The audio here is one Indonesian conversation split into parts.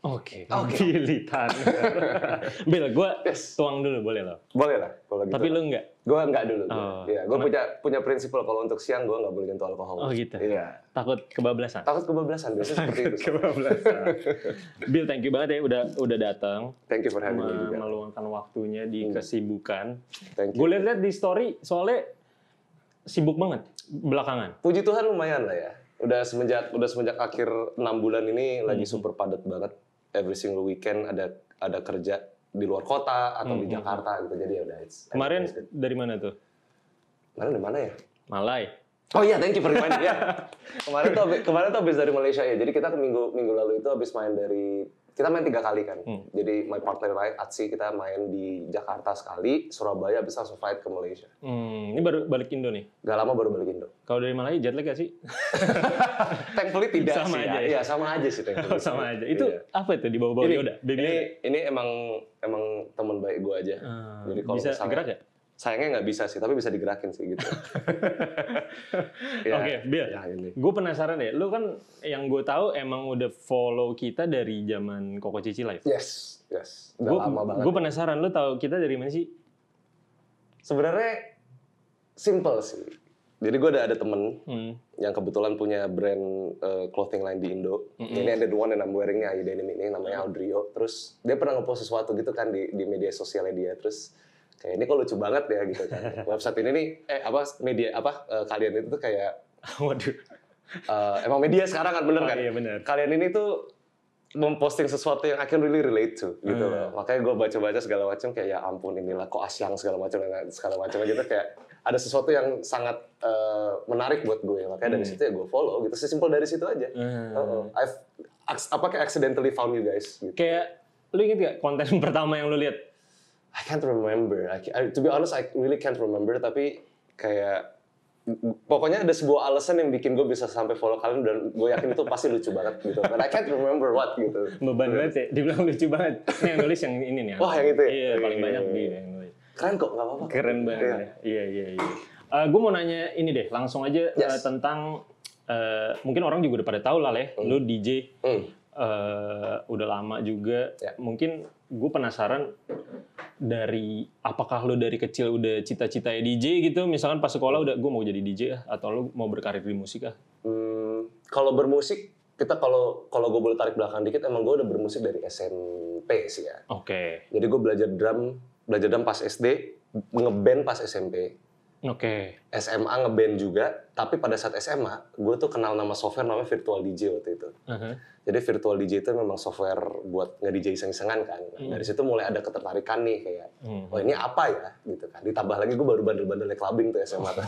Oke. Oke. Militan. Bil, gue tuang dulu boleh loh. Boleh lah kalau gitu. Tapi lu enggak? Gue enggak dulu. Oh. Iya, gue punya prinsipal kalau untuk siang gue nggak boleh nyentuh alkohol. Oh gitu. Iya. Takut kebablasan. Takut kebablasan biasanya seperti itu. Kebablasan. Bill, thank you banget ya udah datang. Thank you for having me juga. Meluangkan waktunya di kesibukan. Thank you. Gue lihat di story soalnya sibuk banget belakangan. Puji Tuhan lumayan lah ya. Udah semenjak akhir 6 bulan ini lagi super padat banget. Every single weekend ada kerja di luar kota atau di Jakarta gitu. Jadi ya udah. Kemarin dari mana tuh? Kemarin dari mana ya? Malai. Oh iya, thank you for reminding ya. Kemarin tuh habis dari Malaysia ya. Jadi kita minggu lalu itu habis kita main 3 kali kan. Jadi my partner right, Atsi, kita main di Jakarta sekali, Surabaya, habis langsung flight ke Malaysia. Ini baru balik Indo nih? Gak lama baru balik Indo. Kalau dari Malai jet lag gak sih? Thankfully tidak sama sih aja ya. ya? Iya, sama aja sih thankfully. Sama aja. Itu apa itu di bawah-bawah Yoda? Ini emang teman baik gue aja. Jadi kalau bisa misalnya, gerak gak? Sayangnya nggak bisa sih, tapi bisa digerakin sih gitu. Oke, Bill. Ya, gue penasaran deh. Lu kan yang gue tahu emang udah follow kita dari zaman Koko Cici Live. Yes. Udah lama banget. Gue penasaran, lu tahu kita dari mana sih? Sebenarnya simple sih. Jadi gue ada temen yang kebetulan punya brand clothing line di Indo. Ini ada the one yang I'm wearing nih, denim ini namanya Audrio. Terus dia pernah ngepost sesuatu gitu kan di media sosialnya dia. Terus kayak ini kok lucu banget ya gitu kan. Website ini nih kalian itu tuh kayak Waduh. Emang media sekarang kan bener kan? Iya bener. Kalian ini tuh memposting sesuatu yang I can really relate to gitu loh. Makanya gue baca-baca segala macam kayak ya ampun inilah kok asyang segala macam gitu kayak ada sesuatu yang sangat menarik buat gue. Makanya dari situ ya gue follow gitu. Sesimpel dari situ aja. I've accidentally found you guys gitu. Kayak lu inget gak konten pertama yang lu lihat? I can't remember. To be honest, I really can't remember. Tapi kayak pokoknya ada sebuah alasan yang bikin gue bisa sampai follow kalian dan gue yakin itu pasti lucu banget gitu. But I can't remember what gitu. Beban banget ya. Dibilang lucu banget. Ini yang nulis yang ini nih. Wah yang itu ya? Iya paling banyak dia yang nulis. Keren kok, nggak apa-apa. Keren banget. Iya. Gue mau nanya ini deh. Langsung aja tentang mungkin orang juga udah pada tahu lah ya. Lu DJ. Udah lama juga. Mungkin gue penasaran dari apakah lu dari kecil udah cita-cita DJ gitu, misalkan pas sekolah udah gue mau jadi DJ atau lu mau berkarir di musik Kalau bermusik kita kalau gue boleh tarik belakang dikit, emang gue udah bermusik dari SMP sih ya. Oke. Jadi gue belajar drum pas SD, ngeband pas SMP. Oke. SMA ngeband juga, tapi pada saat SMA gue tuh kenal nama software namanya Virtual DJ waktu itu. Jadi Virtual DJ itu memang software buat nge-DJ iseng-isengan kan. Dari situ mulai ada ketertarikan nih kayak, oh ini apa ya gitu kan. Ditambah lagi gue baru bandel-bandelnya clubbing tuh SMA tuh.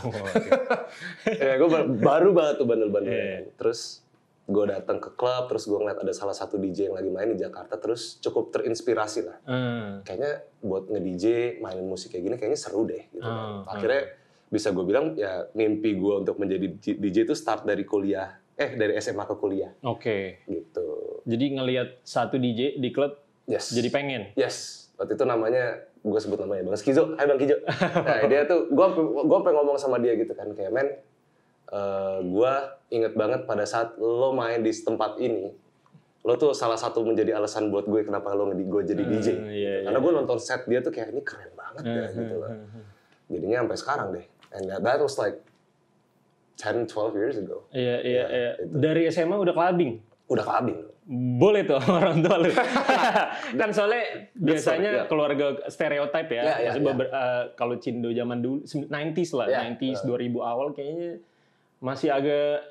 Ya gue baru banget tuh bandel-bandelnya. Terus gue datang ke klub, terus gue ngeliat ada salah satu DJ yang lagi main di Jakarta, terus cukup terinspirasi lah. Kayaknya buat nge-DJ, mainin musik kayak gini kayaknya seru deh gitu kan. Akhirnya bisa gue bilang ya mimpi gue untuk menjadi DJ itu start dari kuliah. Dari SMA ke kuliah. Oke. Gitu. Jadi ngelihat satu DJ di klub, jadi pengen? Yes. Waktu itu namanya, gue sebut namanya Bang Skizo. Hai Bang Kijo. Nah dia tuh, gue pengen ngomong sama dia gitu kan. Kayak men, gue inget banget pada saat lo main di tempat ini, lo tuh salah satu menjadi alasan buat gue kenapa gue jadi DJ. Karena gue nonton set dia tuh kayak, ini keren banget ya gitu loh. Jadinya sampai sekarang deh. And that was like 10-12 years ago. Iya. Dari SMA udah clubbing? Udah clubbing. Boleh tuh orang tua lu. Kan soalnya biasanya keluarga stereotype ya. Kalau Cindo zaman dulu, 90s lah. 90s, 2000 awal kayaknya masih agak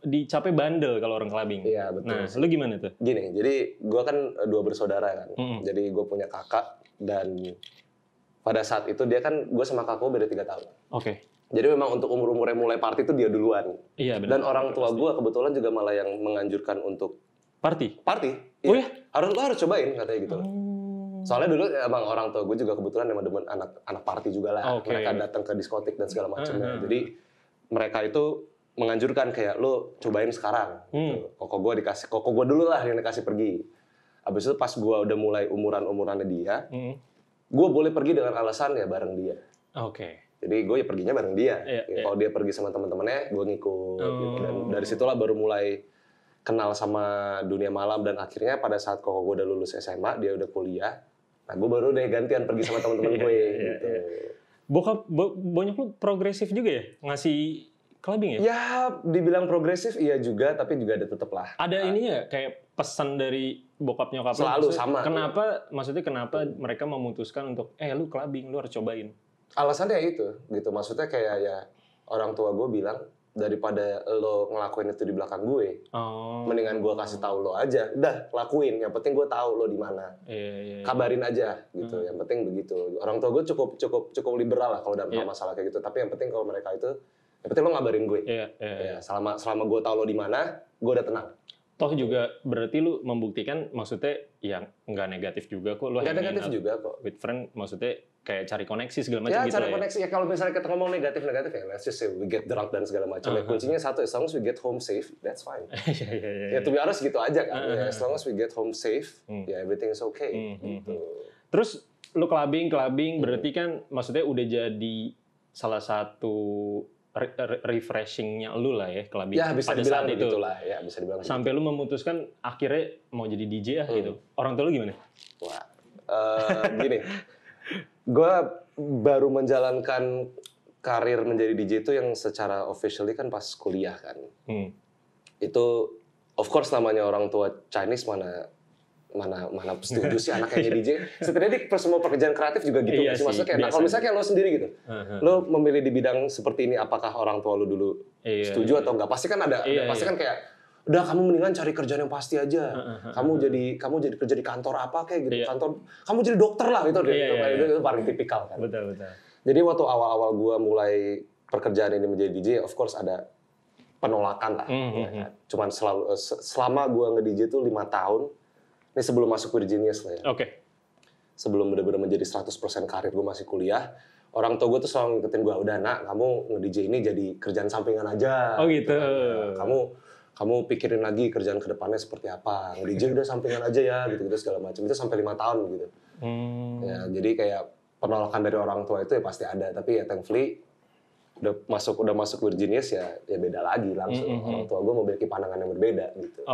dicapai bandel kalau orang clubbing. Iya, betul. Nah, lu gimana tuh? Gini, jadi gue kan 2 bersaudara kan. Jadi gue punya kakak dan pada saat itu dia kan, gue sama kakak gue beda 3 tahun. Oke. Jadi memang untuk umur-umurnya mulai party itu dia duluan. Iya benar. Dan orang tua gue kebetulan juga malah yang menganjurkan untuk party. Iya. Oh ya? Harus cobain katanya gitu. Soalnya dulu emang orang tua gue juga kebetulan emang demen anak party juga lah. Mereka datang ke diskotik dan segala macamnya. Jadi mereka itu menganjurkan kayak lo cobain sekarang. Gitu. Koko gue dulu lah yang dikasih pergi. Abis itu pas gue udah mulai umurannya dia, gue boleh pergi dengan alasan ya bareng dia. Oke. Jadi gue ya perginya bareng dia. Kalau dia pergi sama teman-temannya, gue ngikut. Gitu. Dan dari situlah baru mulai kenal sama dunia malam, dan akhirnya pada saat koko gue udah lulus SMA, dia udah kuliah, nah gue baru deh gantian pergi sama teman-teman gue gitu. Bokap lu progresif juga ya ngasih clubbing ya? Ya dibilang progresif iya juga, tapi juga ada tetep lah. Ada ininya kayak pesan dari bokap nyokap lu? Selalu sama. Kenapa mereka memutuskan untuk lu clubbing, lu harus cobain? Alasannya itu gitu, maksudnya kayak ya orang tua gue bilang daripada lo ngelakuin itu di belakang gue, mendingan gue kasih tahu lo aja, udah lakuin, yang penting gue tahu lo di mana, kabarin aja gitu, yang penting begitu. Orang tua gue cukup liberal lah kalau dalam masalah kayak gitu, tapi yang penting kalau mereka itu, yang penting lo ngabarin gue, ya, selama gue tahu lo di mana, gue udah tenang. Toh juga berarti lu membuktikan, maksudnya yang nggak negatif juga kok, lu nggak negatif juga kok. With friend, maksudnya kayak cari koneksi segala macam gitu ya. Cari koneksi ya, kalau misalnya kita ngomong negatif ya, let's just say we get drunk dan segala macam. Ya, kuncinya satu, as long as we get home safe, that's fine. Ya to be honest gitu aja kan. As long as we get home safe, ya everything is okay. Gitu. Terus lu clubbing berarti kan maksudnya udah jadi salah satu refreshingnya lu lah ya, clubbing ya, bisa pada dibilang saat itu lah ya, bisa dibilang sampai lu memutuskan akhirnya mau jadi DJ gitu. Orang tua lu gimana? Wah, gini, gue baru menjalankan karir menjadi DJ itu yang secara officially kan pas kuliah kan. Itu of course namanya orang tua Chinese mana setuju sih anaknya DJ. Setidaknya di semua pekerjaan kreatif juga gitu. Iya maksudnya kayak, kalau misalnya kayak lo sendiri gitu, lo memilih di bidang seperti ini, apakah orang tua lo dulu setuju atau enggak? Pasti kan pasti kan kayak, udah kamu mendingan cari kerjaan yang pasti aja. Kamu jadi kerja di kantor apa kayak gitu. Kantor, kamu jadi dokter lah gitu. Itu paling tipikal kan. Betul. Jadi waktu awal-awal gue mulai pekerjaan ini menjadi DJ, of course ada penolakan lah. Ya kan? Cuman selama gue nge-DJ tuh 5 tahun. Ini sebelum masuk Virginius lah ya. Sebelum benar-benar menjadi 100% karir gue masih kuliah, orang tua gue tuh selalu ngikutin gue, udah nak, kamu nge-DJ ini jadi kerjaan sampingan aja. Oh gitu. Ya, kamu pikirin lagi kerjaan kedepannya seperti apa. Nge-DJ udah sampingan aja ya, gitu-gitu segala macam. Itu sampai 5 tahun gitu. Ya, jadi kayak penolakan dari orang tua itu ya pasti ada, tapi ya thankfully udah masuk Virginius ya beda lagi langsung. Orang tua gue memiliki pandangan yang berbeda gitu.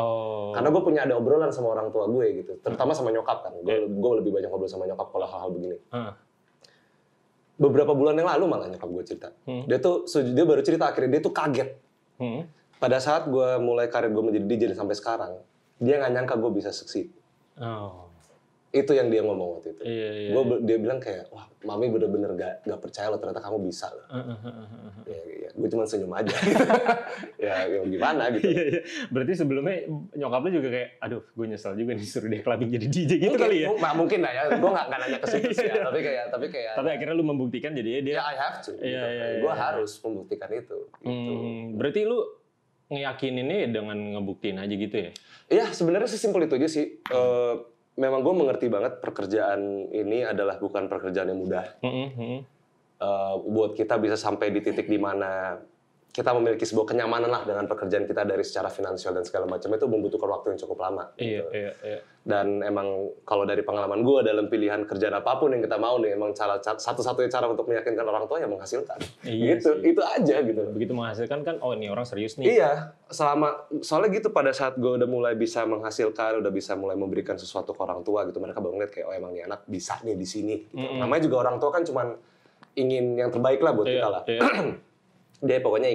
Karena gue punya ada obrolan sama orang tua gue gitu, terutama sama nyokap kan. Gue lebih banyak ngobrol sama nyokap kalau hal-hal begini. Beberapa bulan yang lalu malah nyokap gue cerita. Dia baru cerita akhirnya dia tuh kaget. Pada saat gue mulai karir gue menjadi DJ sampai sekarang, dia nggak nyangka gue bisa succeed. Itu yang dia ngomong waktu itu. Dia bilang kayak, wah, mami bener-bener gak percaya loh, ternyata kamu bisa loh. Gue cuma senyum aja. ya gimana gitu. Berarti sebelumnya nyokap lu juga kayak, aduh, gue nyesel juga nih suruh dia clubbing jadi DJ gitu kali ya? Mungkin lah ya, gue gak nanya ke situ sih ya. Tapi akhirnya lu membuktikan jadi dia. Ya, I have to. Gue harus membuktikan itu. Gitu. Berarti lu ngeyakininnya dengan ngebuktiin aja gitu ya? Iya, sebenarnya sesimpel itu aja sih. Memang gue mengerti banget pekerjaan ini adalah bukan pekerjaan yang mudah. Buat kita bisa sampai di titik di mana kita memiliki sebuah kenyamanan lah dengan pekerjaan kita dari secara finansial dan segala macam, itu membutuhkan waktu yang cukup lama. Gitu. Dan emang kalau dari pengalaman gue dalam pilihan kerjaan apapun yang kita mau nih, emang satu-satunya cara untuk meyakinkan orang tua yang menghasilkan. Gitu, itu aja gitu. Begitu menghasilkan kan, oh ini orang serius nih. Iya, soalnya gitu pada saat gue udah mulai bisa menghasilkan, udah bisa mulai memberikan sesuatu ke orang tua gitu, mereka baru ngeliat kayak, oh emang nih anak bisa nih di sini. Gitu. Namanya juga orang tua kan cuman ingin yang terbaik lah buat kita lah. Dia pokoknya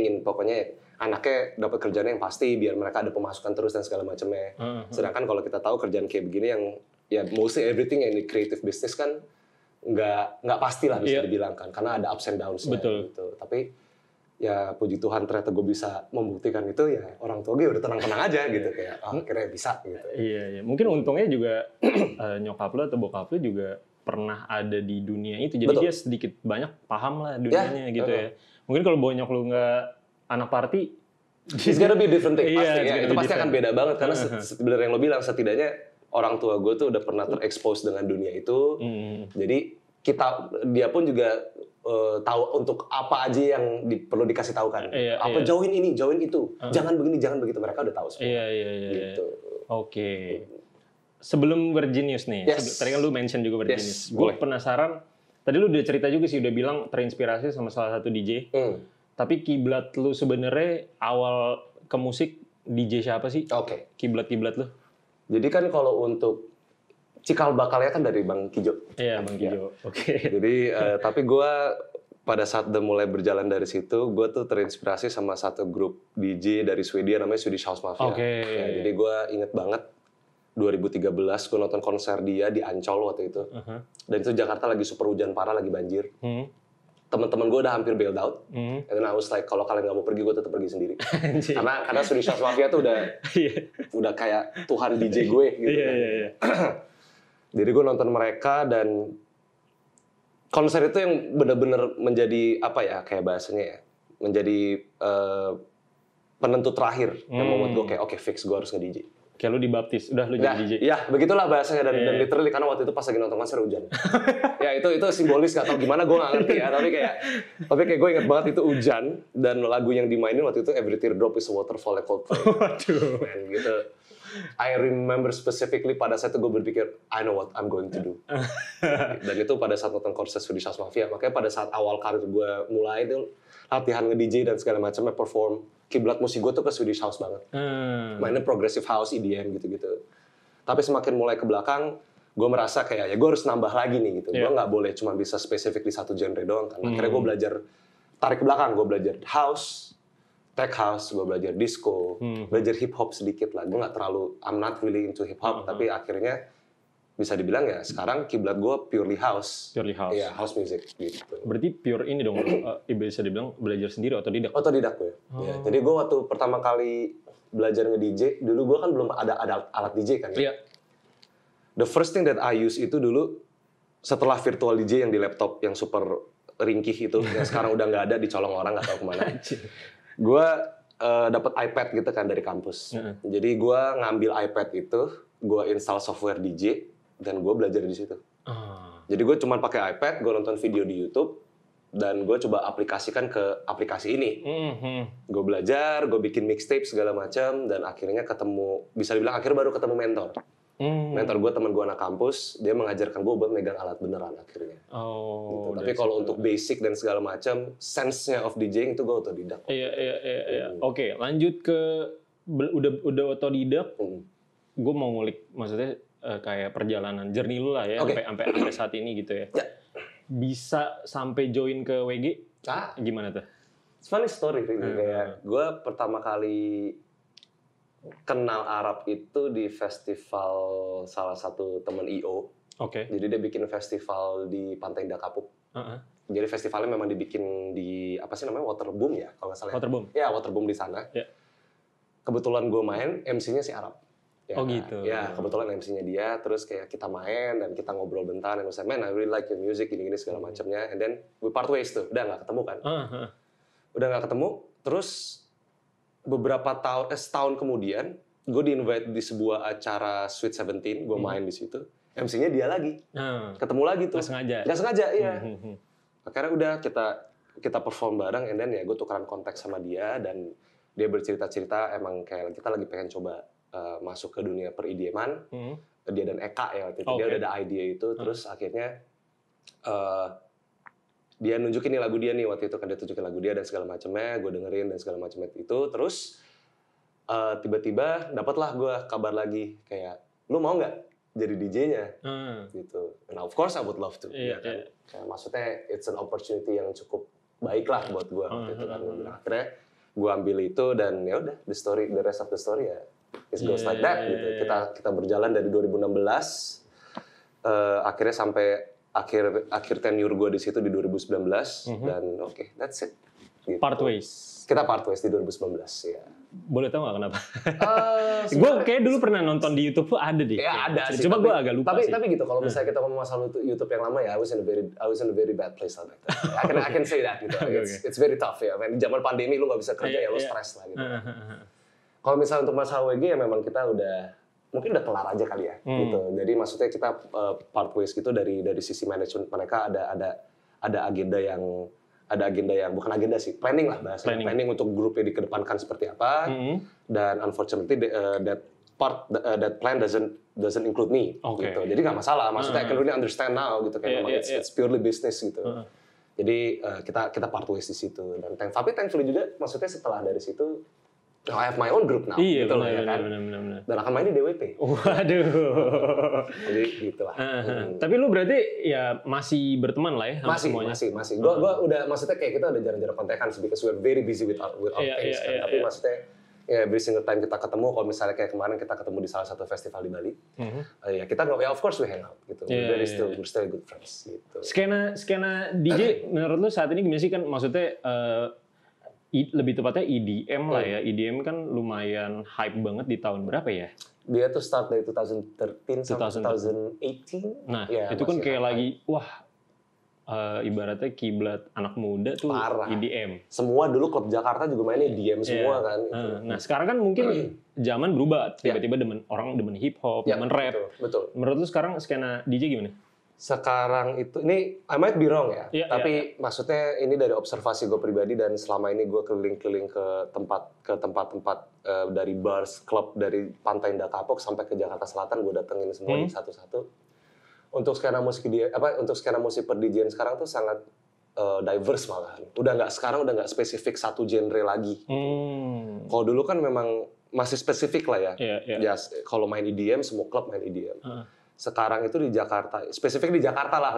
anaknya dapat kerjaan yang pasti biar mereka ada pemasukan terus dan segala macamnya. Sedangkan kalau kita tahu kerjaan kayak begini yang ya mostly everything yang di creative business kan nggak pasti lah bisa dibilang kan, karena ada ups and downs. Betul. Gitu. Tapi ya puji Tuhan ternyata gue bisa membuktikan itu, ya orang tua gue udah tenang-tenang aja gitu kayak akhirnya bisa gitu. Iya. Mungkin untungnya juga nyokap lo atau bokap lo juga pernah ada di dunia itu, jadi dia sedikit banyak paham lah dunianya gitu ya. Mungkin kalau bonyok lu nggak anak party, it's gonna be different thing. Pasti, ya, itu pasti akan beda banget karena sebenarnya yang lo bilang, setidaknya orang tua gue tuh udah pernah terekspos dengan dunia itu. Jadi dia pun juga tahu untuk apa aja yang perlu dikasih tahu kan. Join ini, join itu, jangan begini, jangan begitu, mereka udah tahu semua. Gitu. Oke. Sebelum Virginius nih, tadi kan lu mention juga Virginius. Gue penasaran. Tadi lu udah cerita juga sih, udah bilang terinspirasi sama salah satu DJ. Tapi kiblat lu sebenarnya awal ke musik DJ siapa sih? Oke. Kiblat-kiblat lu? Jadi kan kalau untuk cikal bakalnya kan dari Bang Kijo. Iya, Bang Kijo. Oke. Jadi tapi gue pada saat udah mulai berjalan dari situ, gue tuh terinspirasi sama satu grup DJ dari Swedia namanya Swedish House Mafia. Ya, jadi gue inget banget 2013 gue nonton konser dia di Ancol waktu itu. Dan itu Jakarta lagi super hujan parah, lagi banjir. Teman-teman gue udah hampir bailed out. And then I was like, kalau kalian nggak mau pergi, gue tetap pergi sendiri. karena Swedish House Mafia tuh udah kayak Tuhan DJ gue gitu. Jadi gue nonton mereka dan konser itu yang benar-benar menjadi apa ya, kayak bahasanya ya, menjadi penentu terakhir yang membuat gue kayak oke, fix gue harus nge-DJ. Kayak lu dibaptis, udah lu jadi DJ. Ya, begitulah bahasanya dan literally karena waktu itu pas lagi nonton konser hujan. Ya itu simbolis, gak tau gimana gue gak ngerti ya, tapi kayak gue inget banget itu hujan dan lagu yang dimainin waktu itu Every Teardrop is a Waterfall ya Coldplay. Waduh. Man, gitu. I remember specifically pada saat itu gue berpikir I know what I'm going to do. Dan itu pada saat nonton konser Swedish House Mafia. Makanya pada saat awal karir gue mulai itu latihan nge-DJ dan segala macamnya, perform. Kiblat musik gue tuh ke Swedish House banget. Mainnya progressive house, EDM gitu-gitu. Tapi semakin mulai ke belakang, gue merasa kayak ya gue harus nambah lagi nih gitu. Gue nggak boleh cuma bisa spesifik di satu genre doang. Kan. Akhirnya gue belajar tarik ke belakang. Gue belajar house, tech house, gue belajar disco, belajar hip hop sedikit lah. Gue nggak terlalu, I'm not really into hip hop, tapi akhirnya bisa dibilang ya sekarang kiblat gue purely house. Purely house. Iya, house music gitu. Berarti pure ini dong, bisa dibilang belajar sendiri atau otodidak? Otodidak gue. Ya, jadi gue waktu pertama kali belajar nge-DJ, dulu gue kan belum ada alat DJ kan ya. Iya. The first thing that I use itu dulu setelah virtual DJ yang di laptop yang super ringkih itu, yang sekarang udah nggak ada, dicolong orang nggak tahu kemana. Gue dapat iPad gitu kan dari kampus. Jadi gue ngambil iPad itu, gue install software DJ dan gue belajar di situ. Jadi gue cuma pakai iPad, gue nonton video di YouTube dan gue coba aplikasikan ke aplikasi ini. Gue belajar, gue bikin mixtape segala macam dan akhirnya ketemu, bisa dibilang akhirnya baru ketemu mentor. Mentor gue, teman gue anak kampus, dia mengajarkan gue buat megang alat beneran akhirnya. Gitu. Tapi kalau untuk basic dan segala macam, sense-nya of DJing itu gue otodidak. Iya. Oke, lanjut ke udah otodidak. Gue mau ngulik, maksudnya kayak perjalanan journey lu lah ya, sampai saat ini gitu ya. Bisa sampai join ke WG? Gimana tuh? It's funny story, kayak gue pertama kali kenal Arab itu di festival salah satu teman IO. Jadi dia bikin festival di Pantai Indah Kapuk. Jadi festivalnya memang dibikin di apa sih namanya, Waterboom ya kalau nggak salah. Waterboom. Ya, Waterboom di sana. Kebetulan gue main, MC-nya si Arab. Ya, gitu. Ya, kebetulan MC-nya dia, terus kayak kita main dan kita ngobrol bentar, dan saya, man, I really like your music, gini-gini segala macamnya, and then we part ways tuh, udah nggak ketemu kan? Udah nggak ketemu, terus beberapa tahun, setahun kemudian, gue di-invite di sebuah acara Sweet 17, gue main di situ, MC-nya dia lagi, ketemu lagi tuh. Nggak sengaja, iya. Akhirnya udah kita perform bareng, and then ya gue tukeran kontak sama dia, dan dia bercerita-cerita emang kayak kita lagi pengen coba masuk ke dunia per-IDM-an. Dia dan Eka ya waktu itu, dia udah ada idea itu, terus akhirnya dia nunjukin nih lagu dia nih waktu itu kan, dia tunjukin lagu dia dan segala macamnya, gue dengerin dan segala macamnya itu, terus tiba-tiba dapatlah gue kabar lagi kayak, lu mau nggak jadi DJ-nya? Gitu. And of course I would love to. Kan? Kayak maksudnya it's an opportunity yang cukup baik lah buat gue waktu itu kan. Akhirnya gue ambil itu dan ya udah, the rest of the story ya it goes like that gitu. Kita berjalan dari 2016 akhirnya sampai akhir tenure gue di situ di 2019 dan oke, that's it. Gitu. Part ways. Kita part ways di 2019 ya. Boleh tahu nggak kenapa? Gue kayak dulu pernah nonton di YouTube tuh ada deh. Ya ada sih. Coba gue agak lupa sih. Tapi gitu, kalau misalnya kita ngomong masalah YouTube yang lama ya, I was in a very bad place like that. I can say that gitu. It's very tough ya. Di zaman pandemi lu nggak bisa kerja ya, lu stres lah gitu. Kalau misalnya untuk masalah WG ya memang kita mungkin udah kelar aja kali ya gitu. Jadi maksudnya kita part ways gitu dari sisi manajemen mereka ada agenda yang bukan agenda sih, planning lah bahasanya. Planning untuk grupnya dikedepankan seperti apa. Dan unfortunately that plan doesn't include me gitu. Jadi nggak masalah. Maksudnya I can really understand now gitu kayak memang it's purely business gitu. Jadi kita part ways di situ. Dan tapi thankfully juga maksudnya setelah dari situ I have my own group now. Iya, gitu benar, ya kan. Benar. Dan akan main di DWP. Waduh. Jadi gitulah. Tapi lu berarti ya masih berteman lah ya sama semuanya? Masih. Gua udah, maksudnya kayak kita udah jarang-jarang kontekan sih, because we're very busy with our things kan. Tapi maksudnya ya every single time kita ketemu, kalau misalnya kayak kemarin kita ketemu di salah satu festival di Bali, ya kita of course we hang out gitu. We're still good friends gitu. Skena DJ menurut lu saat ini gimana sih, kan maksudnya lebih tepatnya EDM lah ya. EDM kan lumayan hype banget di tahun berapa ya? Dia tuh start dari 2013 sampai 2018. Nah, ya, itu kan kayak lagi ibaratnya kiblat anak muda tuh. Parah. EDM. Semua dulu klub Jakarta juga mainnya EDM semua kan. Nah, sekarang kan mungkin zaman berubah. Tiba-tiba orang demen hip hop, demen rap. Betul. Menurut lu sekarang skena DJ gimana? Sekarang itu, ini I might be wrong ya, tapi maksudnya ini dari observasi gue pribadi, dan selama ini gue keliling-keliling ke tempat-tempat dari bars, klub dari Pantai Indah Kapok sampai ke Jakarta Selatan, gue datengin semua satu-satu. Untuk skena musik per DJ sekarang tuh sangat diverse malahan. Udah nggak spesifik satu genre lagi. Kalau dulu kan memang masih spesifik lah ya. Ya, kalau main EDM, semua klub main EDM. Sekarang itu di Jakarta, spesifik di Jakarta lah.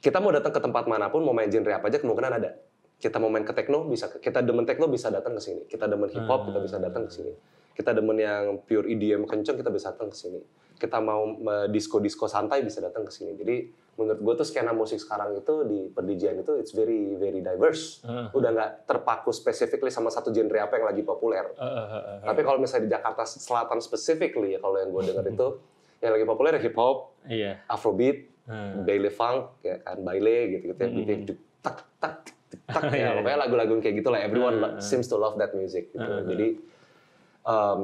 Kita mau datang ke tempat manapun, mau main genre apa aja kemungkinan ada. Kita mau main ke techno, bisa. Kita demen techno, bisa datang ke sini. Kita demen hip hop, kita bisa datang ke sini. Kita demen yang pure EDM kenceng, kita bisa datang ke sini. Kita mau disco santai, bisa datang ke sini. Jadi menurut gue tuh skena musik sekarang itu di per-DJ-an itu it's very very diverse. Udah nggak terpaku specifically sama satu genre apa yang lagi populer. Tapi kalau misalnya di Jakarta Selatan specifically ya, kalau yang gue dengar itu yang lagi populer hip hop, Afrobeat, Baile Funk, ya kan, Baile gitu ya, tak ya, pokoknya lagu-lagu kayak gitulah. Everyone seems to love that music. Gitu. Jadi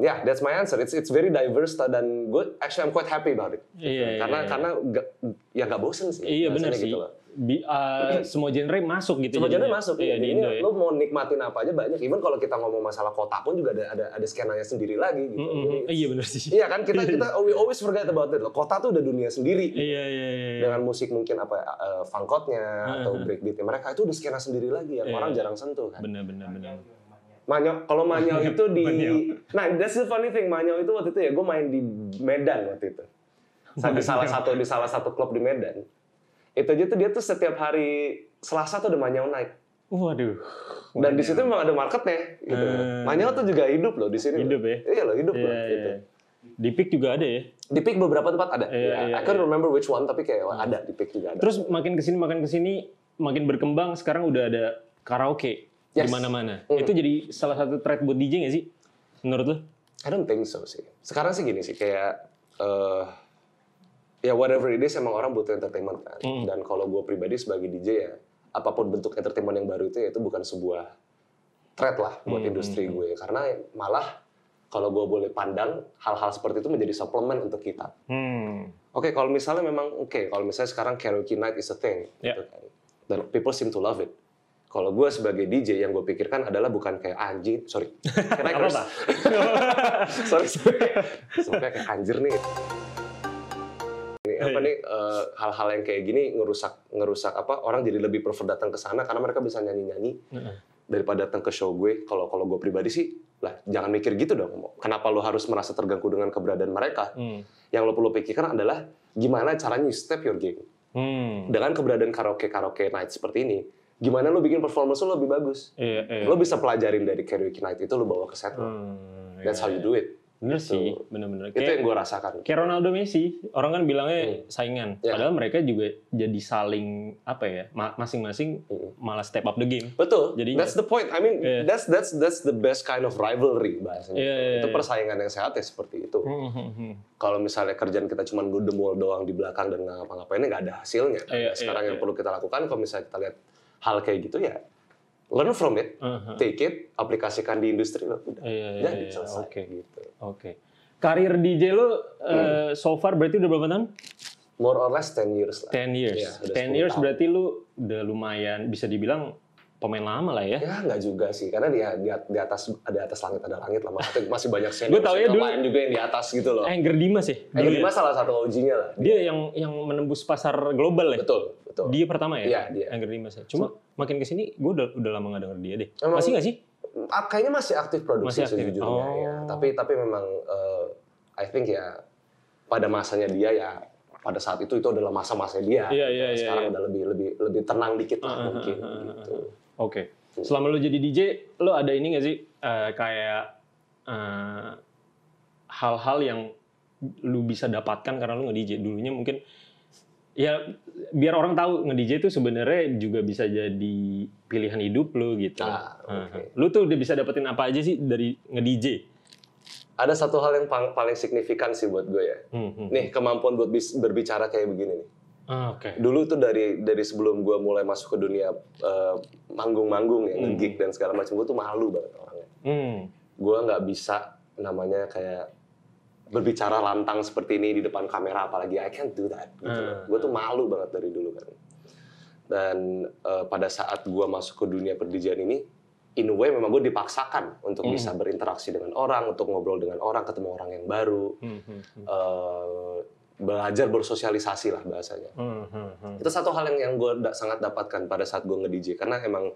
yeah, that's my answer. It's very diverse dan gue actually I'm quite happy about it. Karena nggak bosen sih. Iya benar sih. Gitu semua genre masuk gitu. Semua genre masuk. Iya, di Indo ya. Lo mau nikmatin apa aja banyak. Even kalau kita ngomong masalah kota pun juga ada skenanya sendiri lagi gitu. Iya benar sih. Iya kan kita we always forget about it. Kota tuh udah dunia sendiri. Iya. Dengan musik mungkin funkotnya atau breakbeatnya mereka itu udah skena sendiri lagi yang orang jarang sentuh kan. Benar. Kalau Manyau itu nah that's the funny thing, Manyau itu waktu itu ya gue main di Medan waktu itu. Di salah satu klub di Medan. Itu aja tuh dia tuh setiap hari Selasa tuh ada Manyau night. Waduh. Dan di situ memang ada marketnya gitu. Manyau tuh juga hidup loh di sini. Hidup ya? Iya loh, hidup loh gitu. Di PIK juga ada ya? Di PIK beberapa tempat ada. I can't remember which one, tapi kayak ada di PIK juga ada. Terus makin kesini makin berkembang, sekarang udah ada karaoke di mana-mana. Itu jadi salah satu trend buat DJ nggak sih? Menurut lo? I don't think so sih. Sekarang sih gini sih, kayak ya whatever it is, emang orang butuh entertainment kan. Dan kalau gue pribadi sebagai DJ ya, apapun bentuk entertainment yang baru itu bukan sebuah threat lah buat industri gue. Karena malah kalau gue boleh pandang, hal-hal seperti itu menjadi suplemen untuk kita. Oke, kalau misalnya kalau misalnya sekarang karaoke night is a thing, gitu kan. Dan people seem to love it. Kalau gue sebagai DJ, yang gue pikirkan adalah bukan kayak anjing, sorry. Apa? sorry. Sampai kayak anjir nih. Hal-hal yang kayak gini ngerusak apa, orang jadi lebih prefer datang ke sana karena mereka bisa nyanyi-nyanyi daripada datang ke show gue. Kalau gue pribadi sih, lah jangan mikir gitu dong. Kenapa lo harus merasa terganggu dengan keberadaan mereka? Yang lo perlu pikirkan adalah gimana caranya you step your game. Dengan keberadaan karaoke night seperti ini, gimana lo bikin performance lo lebih bagus. Lo bisa pelajarin dari karaoke night itu, lo bawa ke set lo. That's how you do it. Bener sih, bener-bener. Itu yang gue rasakan. Kayak Ronaldo Messi, orang kan bilangnya saingan. Padahal mereka juga jadi saling, apa ya, masing-masing malah step up the game. Betul, that's the point. I mean, that's the best kind of rivalry bahasanya. Itu persaingan yang sehat ya seperti itu. Kalau misalnya kerjaan kita cuma gedemul doang di belakang dan nggak ngapa-ngapainnya, nggak ada hasilnya. Sekarang yang perlu kita lakukan, kalau misalnya kita lihat hal kayak gitu ya, learn from it, take it, aplikasikan di industri lo, udah jadi selesai. Oke. Karir DJ lo so far berarti udah berapa tahun? More or less 10 years lah. 10 years. Ya, 10 years berarti lo udah lumayan bisa dibilang pemain lama lah ya? Ya nggak juga sih, karena di atas langit ada langit lah. Masih banyak senior. Gue tau ya dulu lain juga yang di atas gitu loh. Angger Dimas ya? Angger Dimas salah satu OG-nya lah. Dia yang menembus pasar global ya? Betul. Dia pertama ya? Iya, dia. Angger Dimas ya. Cuma makin kesini gue udah lama nggak denger dia deh. Masih nggak sih? kayaknya masih aktif produksi sejujurnya ya. Tapi memang I think ya pada masanya dia ya, pada saat itu adalah masa-masanya dia. Sekarang udah lebih tenang dikit lah mungkin gitu. Oke. Selama lu jadi DJ, lu ada ini nggak sih kayak hal-hal yang lu bisa dapatkan karena lu nge-DJ? Dulunya mungkin ya biar orang tahu nge-DJ itu sebenarnya juga bisa jadi pilihan hidup lu gitu. Okay. Lu tuh udah bisa dapetin apa aja sih dari nge-DJ? Ada satu hal yang paling signifikan sih buat gue ya. Nih, kemampuan buat berbicara kayak begini nih. Okay. Dulu tuh dari sebelum gue mulai masuk ke dunia manggung-manggung ya, nge-gig dan segala macam, gue tuh malu banget orangnya. Gue nggak bisa namanya kayak berbicara lantang seperti ini di depan kamera, apalagi I can't do that. Gitu. Gue tuh malu banget dari dulu kan. Dan pada saat gue masuk ke dunia per-DJ-an ini, in a way memang gue dipaksakan untuk bisa berinteraksi dengan orang, untuk ngobrol dengan orang, ketemu orang yang baru, belajar bersosialisasi lah bahasanya. Itu satu hal yang gue sangat dapatkan pada saat gue nge-DJ, karena emang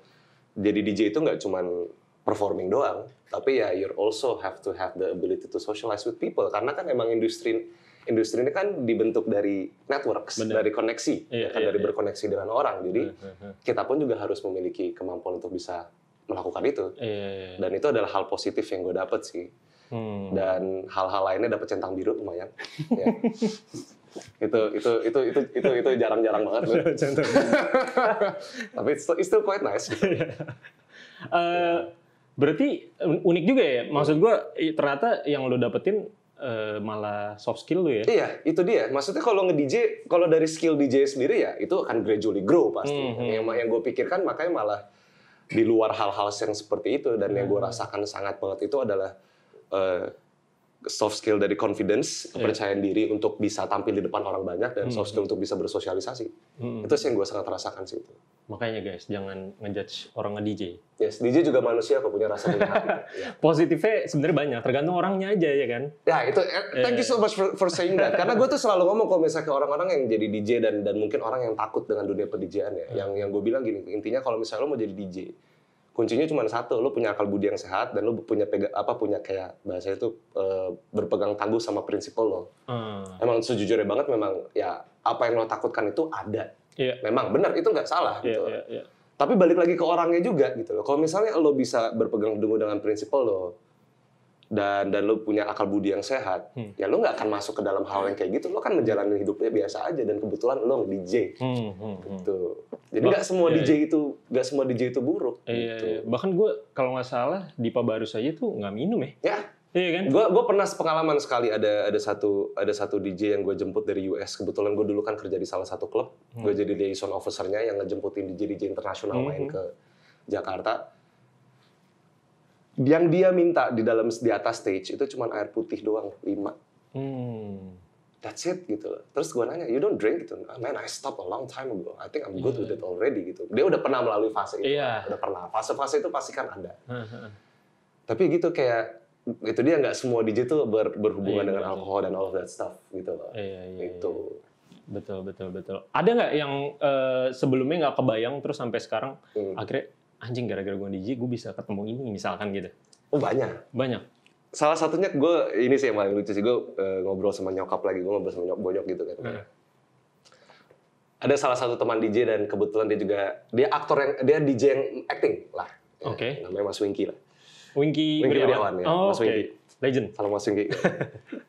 jadi DJ itu nggak cuman performing doang, tapi ya you also have to have the ability to socialize with people, karena kan emang industri ini kan dibentuk dari networks, dari koneksi, dari berkoneksi dengan orang. Jadi kita pun juga harus memiliki kemampuan untuk bisa melakukan itu. Dan itu adalah hal positif yang gue dapet sih. Dan hal-hal lainnya dapet centang biru lumayan. Ya. itu jarang-jarang banget. Tapi it's still quite nice. Berarti unik juga ya. Maksud gue ternyata yang lo dapetin malah soft skill lo ya. Iya, itu dia. Maksudnya kalau nge-DJ, kalau dari skill DJ sendiri ya itu akan gradually grow pasti. Yang gue pikirkan makanya malah di luar hal-hal yang seperti itu, dan yang gue rasakan sangat banget itu adalah soft skill dari confidence, kepercayaan diri untuk bisa tampil di depan orang banyak, dan soft skill untuk bisa bersosialisasi. Itu sih yang gue sangat rasakan sih itu. Makanya guys, jangan ngejudge orang nge-DJ. Yes, DJ juga manusia kok, punya rasa punya hati. Positifnya sebenarnya banyak, tergantung orangnya aja ya kan. Ya itu, thank you so much for saying that. Karena gue tuh selalu ngomong kalau misalnya ke orang-orang yang jadi DJ dan mungkin orang yang takut dengan dunia per-DJ-an ya. Yang gue bilang gini, intinya kalau misalnya lo mau jadi DJ, kuncinya cuma satu, lo punya akal budi yang sehat dan lo punya kayak bahasa itu berpegang teguh sama prinsip lo. Emang sejujurnya banget memang ya apa yang lo takutkan itu ada. Memang benar, itu nggak salah gitu. Tapi balik lagi ke orangnya juga gitu loh. Kalau misalnya lo bisa berpegang teguh dengan prinsip lo dan lo punya akal budi yang sehat, ya lo nggak akan masuk ke dalam hal yang kayak gitu. Lo kan menjalani hidupnya biasa aja, dan kebetulan lo nge-DJ. Gitu. Jadi nggak semua DJ itu buruk. Gitu. Bahkan gue kalau nggak salah di Pabarus aja tuh nggak minum ya. Iya kan? Gue pernah pengalaman sekali ada satu DJ yang gue jemput dari US. Kebetulan gue dulu kan kerja di salah satu klub. Gue jadi liaison officer-nya yang ngejemputin DJ internasional main ke Jakarta. Yang dia minta di atas stage itu cuma air putih doang 5. That's it gitu loh. Terus gue nanya, you don't drink gitu? Man, I stopped a long time ago. I think I'm good with it already gitu. Dia udah pernah melalui fase itu. Udah pernah. Fase-fase itu pasti kan ada. Tapi gitu kayak itu dia, nggak semua DJ tuh berhubungan dengan alkohol dan all of that stuff gitu loh. Itu. Betul. Ada nggak yang sebelumnya nggak kebayang terus sampai sekarang akhirnya anjing gara-gara gue DJ gue bisa ketemu ini misalkan gitu? Oh banyak. Salah satunya gue ini sih yang paling lucu sih, gue ngobrol sama nyokap lagi, gue ngobrol sama bonyok gitu kan. Ada salah satu teman DJ dan kebetulan dia aktor yang dia DJ yang acting lah. Namanya Mas Winky lah. Winky Wiryawan ya, Mas Winky. Legend. Salam Mas Winky.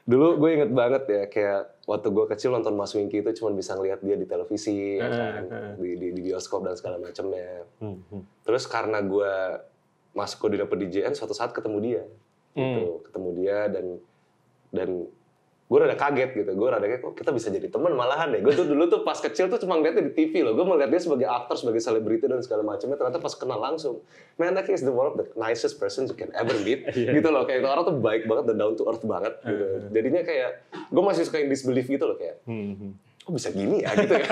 Dulu gue inget banget ya, kayak waktu gue kecil nonton Mas Winky itu cuma bisa ngeliat dia di televisi, ya kan? Di bioskop dan segala macamnya. Terus karena gue masuk ke dunia per-DJ-an, suatu saat ketemu dia. Ketemu dia dan gue rada kaget gitu. Gue rada kaget, kok kita bisa jadi teman malahan deh. Gue tuh dulu tuh pas kecil tuh cuma ngeliatnya di TV loh. Gue melihat dia sebagai aktor, sebagai selebriti dan segala macamnya. Ternyata pas kenal langsung, man, that is the one of the nicest person you can ever meet. Gitu loh, kayak itu orang tuh baik banget dan down to earth banget. Gitu. Jadinya kayak gue masih suka yang disbelief gitu loh, kayak kok bisa gini ya gitu ya.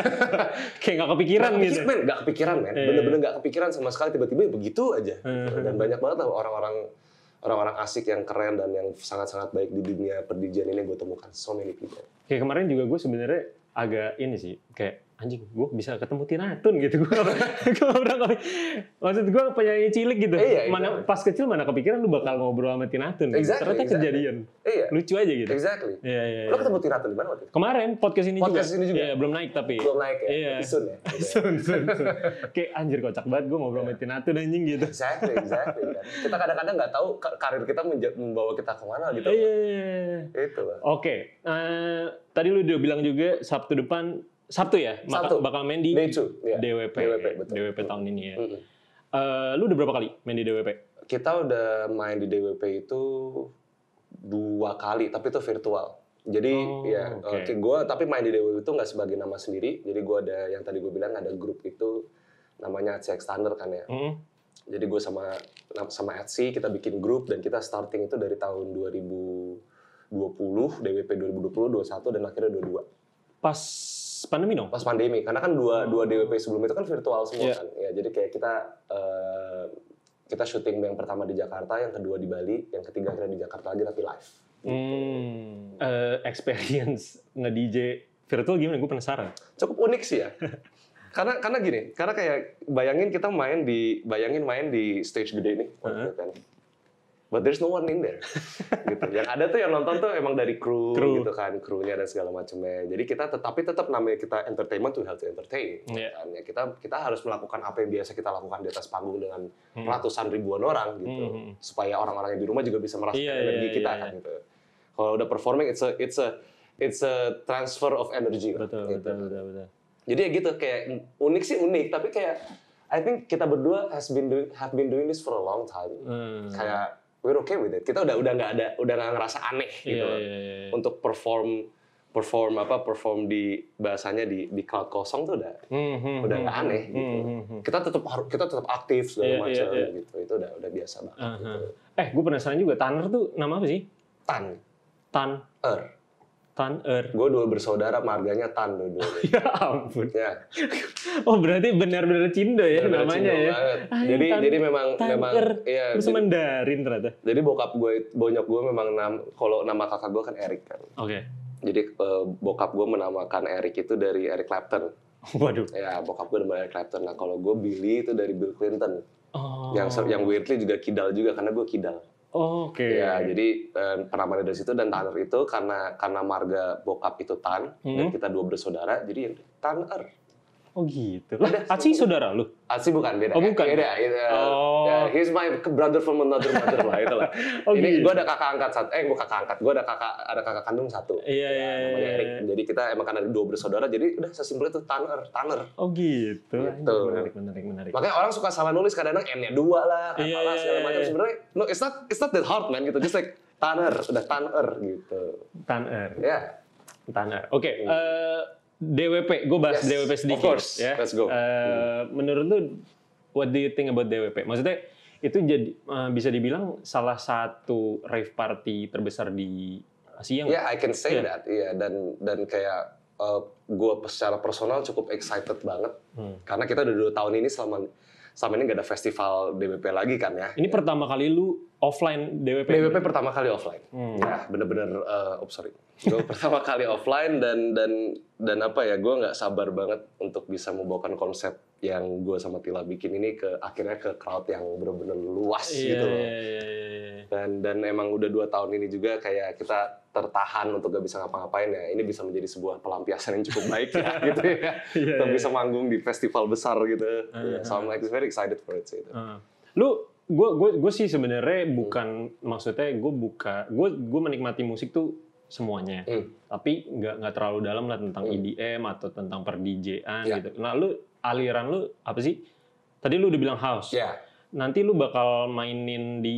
Kayak nggak kepikiran gitu. Nggak kepikiran, men. Bener-bener nggak kepikiran sama sekali, tiba-tiba begitu aja. Dan banyak banget orang-orang asik yang keren dan yang sangat-sangat baik di dunia per-DJ-an ini gue temukan. So many people. Kayak kemarin juga gue sebenarnya agak ini sih, kayak anjing gue bisa ketemu Tina Tun gitu. Gue pernah maksud gue penyanyi cilik gitu. Mana pas kecil mana kepikiran lu bakal ngobrol sama Tina Tun. Ternyata kejadian. Lucu aja gitu. Exactly. Lu ketemu Tina Tun di mana waktu itu? Kemarin podcast ini juga. Iya, belum naik tapi. Belum naik ya. Soon ya. Soon. Kayak anjir kocak banget gue ngobrol sama Tina Tun anjing gitu. Exactly. Kita kadang-kadang nggak tahu karir kita membawa kita kemana gitu. Itu lah. Oke. Tadi lu udah bilang juga Sabtu ya? Bakal main di DWP. DWP tahun ini ya. Lu udah berapa kali main di DWP? Kita udah main di DWP itu 2 kali, tapi itu virtual. Jadi gue tapi main di DWP itu nggak sebagai nama sendiri. Jadi gue ada yang tadi gue bilang ada grup itu namanya CX Thunder kan ya. Jadi gue sama Etsy kita bikin grup dan kita starting itu dari tahun 2020, DWP 2020, 21 dan akhirnya 22. Pas pandemi dong? Pas pandemi, karena kan dua DWP sebelum itu kan virtual semua kan. Ya, jadi kayak kita syuting yang pertama di Jakarta, yang kedua di Bali, yang ketiga akhirnya di Jakarta lagi tapi live. Experience nge-DJ virtual gimana? Gue penasaran. Cukup unik sih ya. karena gini, karena kayak bayangin main di stage gede ini, kan. But there's no one in there. Gitu. Yang ada tuh yang nonton tuh emang dari kru. Gitu kan, krunya dan segala macamnya. Jadi kita tetap namanya kita entertainment to help to entertain. Kan? Ya, kita harus melakukan apa yang biasa kita lakukan di atas panggung dengan ratusan ribuan orang gitu. Supaya orang-orang yang di rumah juga bisa merasakan energi kita kan gitu. Kalau udah performing it's a transfer of energy. Betul. Jadi ya gitu kayak unik sih unik, tapi kayak I think kita berdua have been doing this for a long time. Kayak we're okay with it. Kita udah nggak ngerasa aneh gitu. Untuk perform di bahasanya di crowd kosong tuh udah nggak aneh gitu. Kita tetap aktif segala macam gitu. Itu udah biasa banget. Gitu. Gue penasaran juga, Tanner tuh nama apa sih? Tanner. Gue 2 bersaudara, marganya Tan dua-duanya. Ya ampun. Ya. Oh berarti benar-benar Cindo ya namanya ya. Jadi memang ya. Terus Mandarin ternyata. Jadi bonyok gue memang kalau nama kakak gue kan Eric kan. Oke. Jadi bokap gue menamakan Eric itu dari Eric Clapton. Waduh. Ya bokap gue dari Eric Clapton. Nah kalau gue Billy itu dari Bill Clinton. Yang weirdly juga kidal juga karena gue kidal. Oke. Ya, jadi penamaan dari situ dan Tanner itu karena marga bokap itu Tan dan kita 2 bersaudara, jadi Tanner. Oh gitu. Aci saudara lu? Aci bukan, beda. Oh bukan? Beda. He's my brother from another mother lah, itulah. Ini gue ada kakak angkat satu. Gue ada kakak kandung satu. Iya. Namanya Eric. Jadi kita emang karena 2 bersaudara, jadi udah sesimpel itu Tanner. Oh gitu. Menarik. Makanya orang suka salah nulis kadang-kadang N-nya 2 lah, apalah segala macam. Sebenarnya, no, it's not that hard man gitu. Just like Tanner, udah Tanner gitu. Tanner. Ya. Tanner. Oke. DWP, gue bahas DWP sedikit. Of course, ya. Let's go. Menurut lu, what do you think about DWP? Maksudnya itu jadi bisa dibilang salah satu rave party terbesar di Asia nggak? Yeah, I can say that. Iya, dan kayak gue secara personal cukup excited banget karena kita udah 2 tahun ini selama ini nggak ada festival DWP lagi kan ya. Ini pertama kali lu offline DWP? DWP pertama kali offline. Ya, bener-bener, gue pertama kali offline dan apa ya, gue nggak sabar banget untuk bisa membawakan konsep yang gue sama Tila bikin ini akhirnya ke crowd yang bener-bener luas gitu loh. Dan emang udah 2 tahun ini juga kayak kita tertahan untuk gak bisa ngapa-ngapain ya. Ini bisa menjadi sebuah pelampiasan yang cukup baik ya gitu ya. Kita bisa manggung di festival besar gitu. So I'm like very excited for it sih itu. Gue sih sebenarnya bukan maksudnya gue menikmati musik tuh semuanya. Tapi nggak terlalu dalam lah tentang EDM atau tentang per-DJ-an gitu. Nah, aliran lu apa sih? Tadi lu udah bilang house. Yeah. Nanti lu bakal mainin di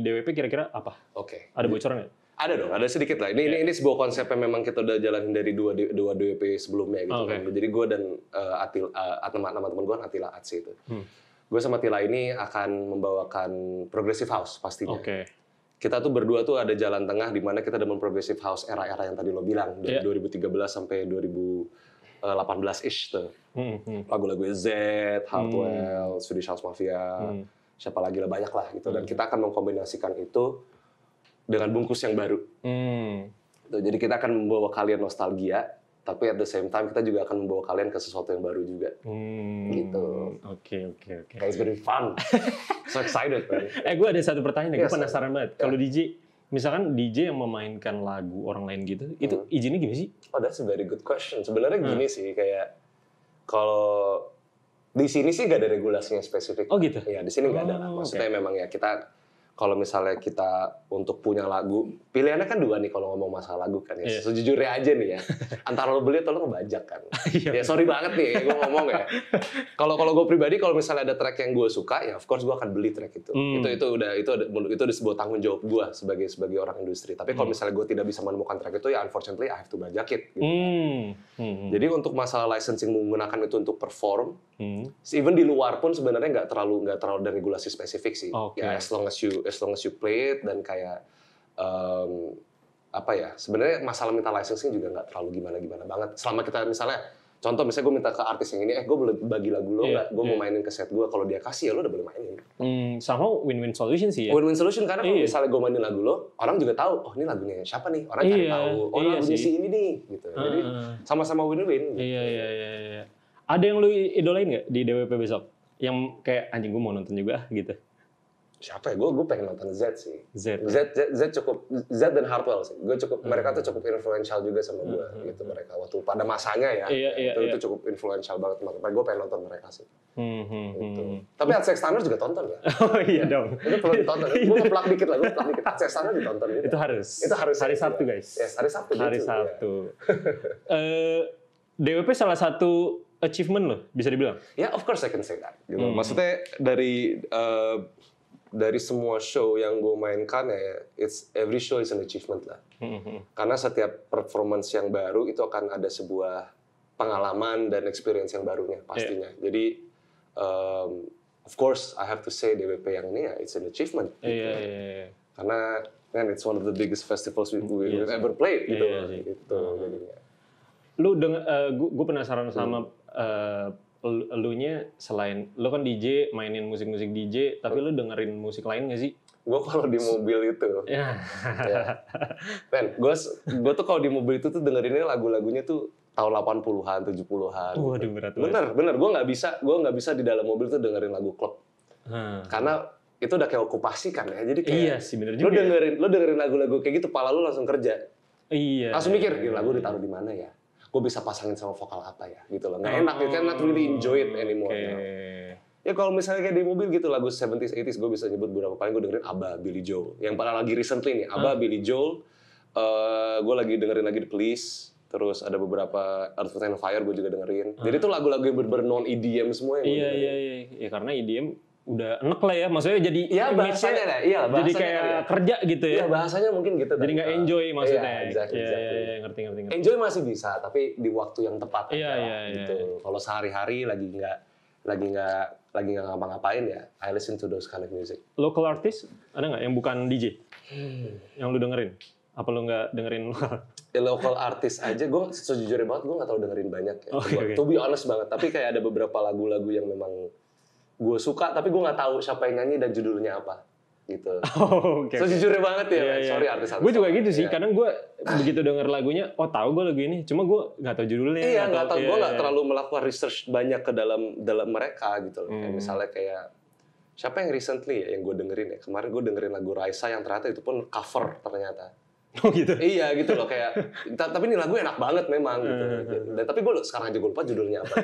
DWP kira-kira apa? Oke. Ada bocoran nggak? Ada dong, ada sedikit lah. Ini sebuah konsep yang memang kita udah jalanin dari dua DWP sebelumnya gitu kan. Jadi gue dan teman-teman gue Atila Atsi itu. Gue sama Tila ini akan membawakan progressive house pastinya. Kita tuh berdua tuh ada jalan tengah di mana kita demen progressive house era-era yang tadi lo bilang dari 2013 sampai 2018-ish tuh. Lagu-lagu Z, Hardwell, Swedish House Mafia, siapa lagi lah, banyak lah gitu. Dan kita akan mengkombinasikan itu dengan bungkus yang baru. Jadi kita akan membawa kalian nostalgia tapi at the same time kita juga akan membawa kalian ke sesuatu yang baru juga. Gitu. Oke. Kayak it's very fun. So excited. Gue ada satu pertanyaan, gue penasaran banget. Kalau DJ, misalkan DJ yang memainkan lagu orang lain gitu, itu izinnya gimana sih? Oh, that's a very good question. Sebenarnya gini sih, kayak kalau di sini sih nggak ada regulasinya spesifik. Oh gitu? Ya, di sini nggak ada. Maksudnya memang ya kita, kalau misalnya kita untuk punya lagu, pilihannya kan dua nih kalau ngomong masalah lagu kan ya. Sejujurnya aja nih ya, antara lo beli atau lo ngebajak kan. Ya sorry banget nih gue ngomong ya. Kalau gue pribadi, kalau misalnya ada track yang gue suka, ya of course gue akan beli track itu. Itu udah sebuah tanggung jawab gue sebagai orang industri. Tapi kalau misalnya gue tidak bisa menemukan track itu, ya unfortunately I have to bajak it. Gitu. Jadi untuk masalah licensing menggunakan itu untuk perform, even di luar pun sebenarnya nggak terlalu ada regulasi spesifik sih. Ya as long as you play it, dan kayak sebenarnya masalah minta licensing juga nggak terlalu gimana banget. Selama kita misalnya gue minta ke artis yang ini, gue boleh bagi lagu lo nggak? Gue mau mainin ke set gue. Kalau dia kasih ya lo udah boleh mainin. Somehow win-win solution sih ya. Win-win solution, karena kalau misalnya gue mainin lagu lo, orang juga tahu, oh ini lagunya siapa nih? Orang cari tahu, lagunya si ini nih, gitu. Jadi sama-sama win-win. Gitu. Iya. Ada yang lu idolain nggak di DWP besok? Yang kayak anjing gue mau nonton juga gitu. Siapa ya? Gue pengen nonton Z sih. Z cukup, Z dan Hardwell sih. Mereka tuh cukup influential juga sama gue gitu, mereka waktu pada masanya ya. Itu cukup influential banget. Makanya gue pengen nonton mereka sih. Gitu. Tapi Sex Thunder juga tonton ya. Oh iya dong. Itu perlu ditonton. Gue ngeplak dikit. Sex Thunder ditonton juga. Itu harus. Hari Sabtu guys. Yes, hari Sabtu. Hari Sabtu. DWP salah satu achievement loh, bisa dibilang. Ya, of course I can say that. Gitu. Maksudnya dari semua show yang gue mainkan ya, every show is an achievement lah. Karena setiap performance yang baru itu akan ada sebuah pengalaman dan experience yang barunya pastinya. Jadi of course I have to say DWP yang ini ya it's an achievement. Gitu. Karena man, it's one of the biggest festivals we've ever played gitu. Gitu jadinya. Lu gue penasaran sama elunya, selain lu kan DJ, mainin musik-musik DJ, tapi lu dengerin musik lain nggak sih? Gue kalau di mobil itu, Ben, gue tuh kalau di mobil itu tuh dengerinnya lagunya tuh tahun 80-an, 70-an. Waduh, berat banget. Bener, gue nggak bisa di dalam mobil tuh dengerin lagu klub, karena itu udah kayak okupasi kan ya, jadi kayak iya sih, bener juga. Lu dengerin lagu-lagu kayak gitu, pala lu langsung kerja. Iya. Langsung mikir, lagu ditaruh di mana ya? Gue bisa pasangin sama vokal apa ya, gitu loh. Nggak enak, you cannot really enjoy it anymore. Ya kalau misalnya kayak di mobil gitu, lagu 70s, 80s, gue bisa nyebut beberapa kali gue dengerin ABBA, Billy Joel. Yang paling lagi recently nih, ABBA, Billy Joel. Gue lagi dengerin lagi The Police. Terus ada beberapa Earth, Wind & Fire gue juga dengerin. Jadi itu lagu-lagu yang bener-bener non-EDM semua yang gue dengerin. Iya, karena EDM udah enek lah ya, maksudnya jadi bahasanya lah, jadi kayak kerja gitu ya. Iya, bahasanya mungkin gitu. Jadi nggak enjoy maksudnya. Iya, exactly. Ngerti. Enjoy masih bisa, tapi di waktu yang tepat aja. Gitu. Kalau sehari-hari lagi nggak ngapa-ngapain ya, I listen to those kind of music. Local artist ada nggak yang bukan DJ? Yang lu dengerin? Apa lu nggak dengerin lokal? Local artist aja, gue sejujurnya banget gue nggak terlalu dengerin banyak ya. To be honest banget, tapi kayak ada beberapa lagu-lagu yang memang gue suka, tapi gue nggak tahu siapa yang nyanyi dan judulnya apa, gitu. Sejujurnya banget ya, sorry artis-artis. Gue juga gitu sih, kadang gue begitu denger lagunya, tahu gue lagu ini, cuma gue nggak tahu judulnya. Iya, nggak tahu, gue nggak terlalu melakukan research banyak ke dalam mereka gitu. Kayak misalnya kayak siapa yang recently ya yang gue dengerin ya, kemarin gue dengerin lagu Raisa yang ternyata itu pun cover ternyata. Oh gitu? Iya gitu loh, kayak tapi ini lagu enak banget memang gitu. Dan tapi gue sekarang aja gue lupa judulnya apa.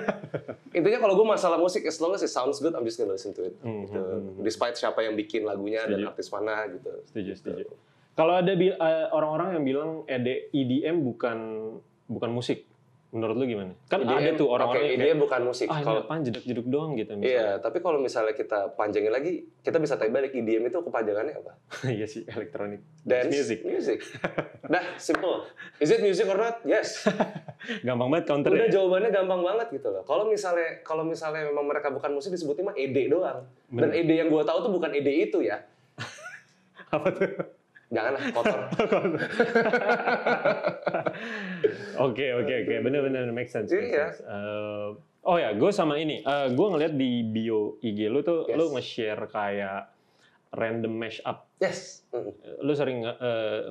Intinya kalau gue masalah musik, as long as it sounds good, I'm just gonna listen to it. Gitu. Despite siapa yang bikin lagunya dan artis mana gitu. Setuju. Kalau ada orang-orang yang bilang EDM bukan musik, menurut lu gimana? Kan EDM, ada tuh orang-orang yang EDM bukan musik. Kalau jeduk-jeduk doang gitu misalnya. Iya, tapi kalau misalnya kita panjangin lagi, kita bisa tanya balik EDM itu kepanjangannya apa? Iya sih, electronic dance music. Nah, simple. Is it music or not? Yes. Gampang banget counter. Udah jawabannya gampang banget gitu loh. Kalau misalnya memang mereka bukan musik, disebutnya mah ED doang. Dan ED yang gue tahu tuh bukan ED itu ya. Apa tuh? Janganlah, kotor. Oke. Bener-bener make sense. Iya. Oh ya, gue sama ini. Gue ngeliat di bio IG lu tuh, lu nge-share kayak random mashup. Yes. Lu sering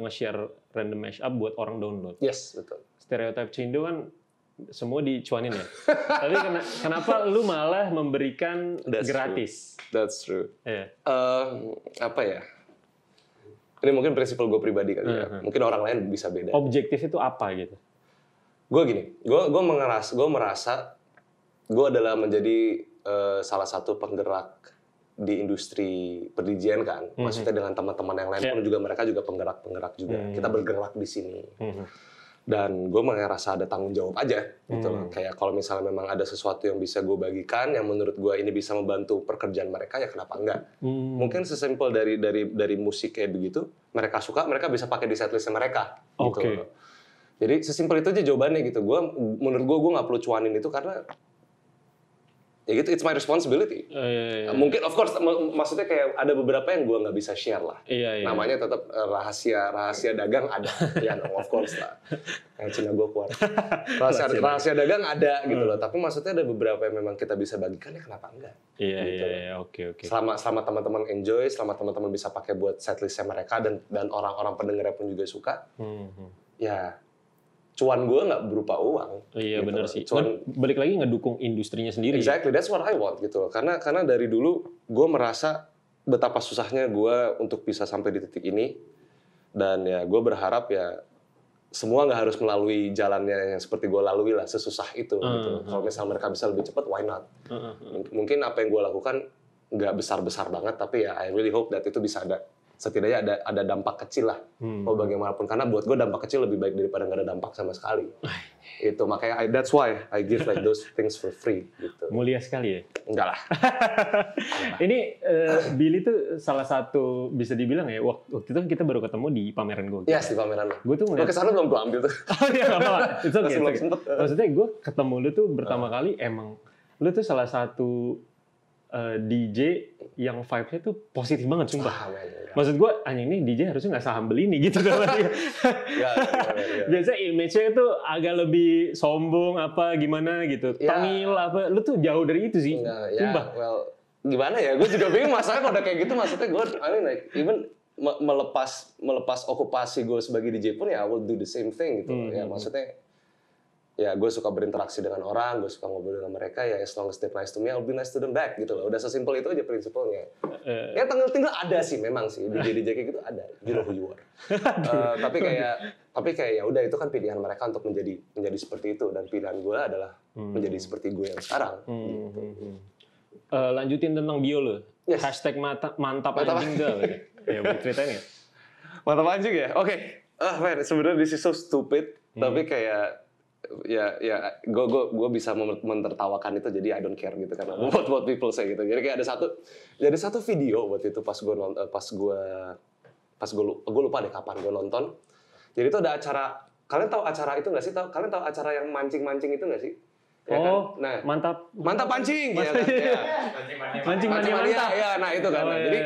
nge-share random mashup buat orang download. Yes, betul. Stereotype Cindo kan semua dicuanin ya. Tapi kenapa lu malah memberikan gratis? That's true. Yeah. Apa ya? Ini mungkin prinsipal gue pribadi kali ya. Mungkin orang lain bisa beda. Objektif itu apa gitu? Gue gini, gue merasa gue adalah menjadi salah satu penggerak di industri per-DJan kan. Maksudnya dengan teman-teman yang lain pun juga mereka juga penggerak-penggerak juga. Kita bergerak di sini. Dan gue merasa ada tanggung jawab aja gitu loh. Kayak kalau misalnya memang ada sesuatu yang bisa gue bagikan yang menurut gue ini bisa membantu pekerjaan mereka, ya kenapa enggak? Mungkin sesimpel dari musik kayak begitu, mereka suka, mereka bisa pakai di setlistnya mereka gitu loh. Jadi sesimpel itu aja jawabannya gitu. Menurut gue nggak perlu cuanin itu karena ya gitu, it's my responsibility. Mungkin of course maksudnya kayak ada beberapa yang gue nggak bisa share lah. Namanya tetap rahasia dagang ada. Ya of course lah. Kayak Cina gue kuat. Rahasia dagang ada gitu loh. Tapi maksudnya ada beberapa yang memang kita bisa bagikan, ya kenapa enggak? Oke. Selama teman-teman enjoy, selama teman-teman bisa pakai buat setlistnya mereka dan orang-orang pendengarnya pun juga suka. Ya cuan gue nggak berupa uang. Iya gitu. Benar sih. Cuan balik lagi ngedukung industrinya sendiri. Exactly, that's what I want gitu loh. Karena dari dulu gue merasa betapa susahnya gue untuk bisa sampai di titik ini, dan ya gue berharap ya semua nggak harus melalui jalannya yang seperti gue lalui lah, sesusah itu. Gitu. Kalau misalnya mereka bisa lebih cepat, why not? Mungkin apa yang gue lakukan nggak besar-besar banget, tapi ya I really hope that itu bisa setidaknya ada dampak kecil lah, mau bagaimanapun. Karena buat gue dampak kecil lebih baik daripada nggak ada dampak sama sekali. Itu makanya that's why I give like those things for free. Gitu. Mulia sekali ya? Enggak lah. Ini Billy tuh salah satu bisa dibilang ya, waktu itu kan kita baru ketemu di pameran gue. Yes, di pameran lo. Gue tuh ngeliat. Kesana belum gue ambil tuh. Oh iya, nggak apa-apa. Itu oke. Maksudnya gue ketemu lu tuh pertama kali emang lu tuh salah satu DJ yang vibe-nya tuh positif banget, sumpah. Maksud gue, ini DJ harusnya nggak saham beli nih, gitu. Biasanya image-nya itu agak lebih sombong, apa, gimana gitu. Tengil, apa. Lu tuh jauh dari itu sih, sumpah. Gimana ya, gue juga bingung masalahnya kalau udah kayak gitu, maksudnya gue, even melepas okupasi gue sebagai DJ pun, ya I will do the same thing, gitu. Ya maksudnya, ya gue suka berinteraksi dengan orang, gue suka ngobrol dengan mereka, ya as long as they're nice to me, I'll be nice to them back gitu loh. Udah sesimpel itu aja prinsipalnya. Ya tinggal ada sih memang sih, DJ kayak gitu ada, you know who you are. Tapi kayak ya udah, itu kan pilihan mereka untuk menjadi seperti itu, dan pilihan gue adalah menjadi seperti gue yang sekarang. Gitu. Lanjutin tentang bio lo. Yes. Hashtag mantap anjing gak? Ya boleh ceritain ya? Mantap anjing ya? Oke. Man, sebenarnya this is so stupid, tapi kayak ya gue bisa mentertawakan itu, jadi I don't care gitu kan, what people say gitu. Jadi kayak ada satu video waktu itu pas gue lupa deh kapan gue nonton. Jadi itu ada acara, kalian tahu acara itu nggak sih? Kalian tahu acara yang mancing itu nggak sih? Ya kan? Nah, mantap pancing ya kan? Ya. Mancing mantap. Ya, nah itu kan. Jadi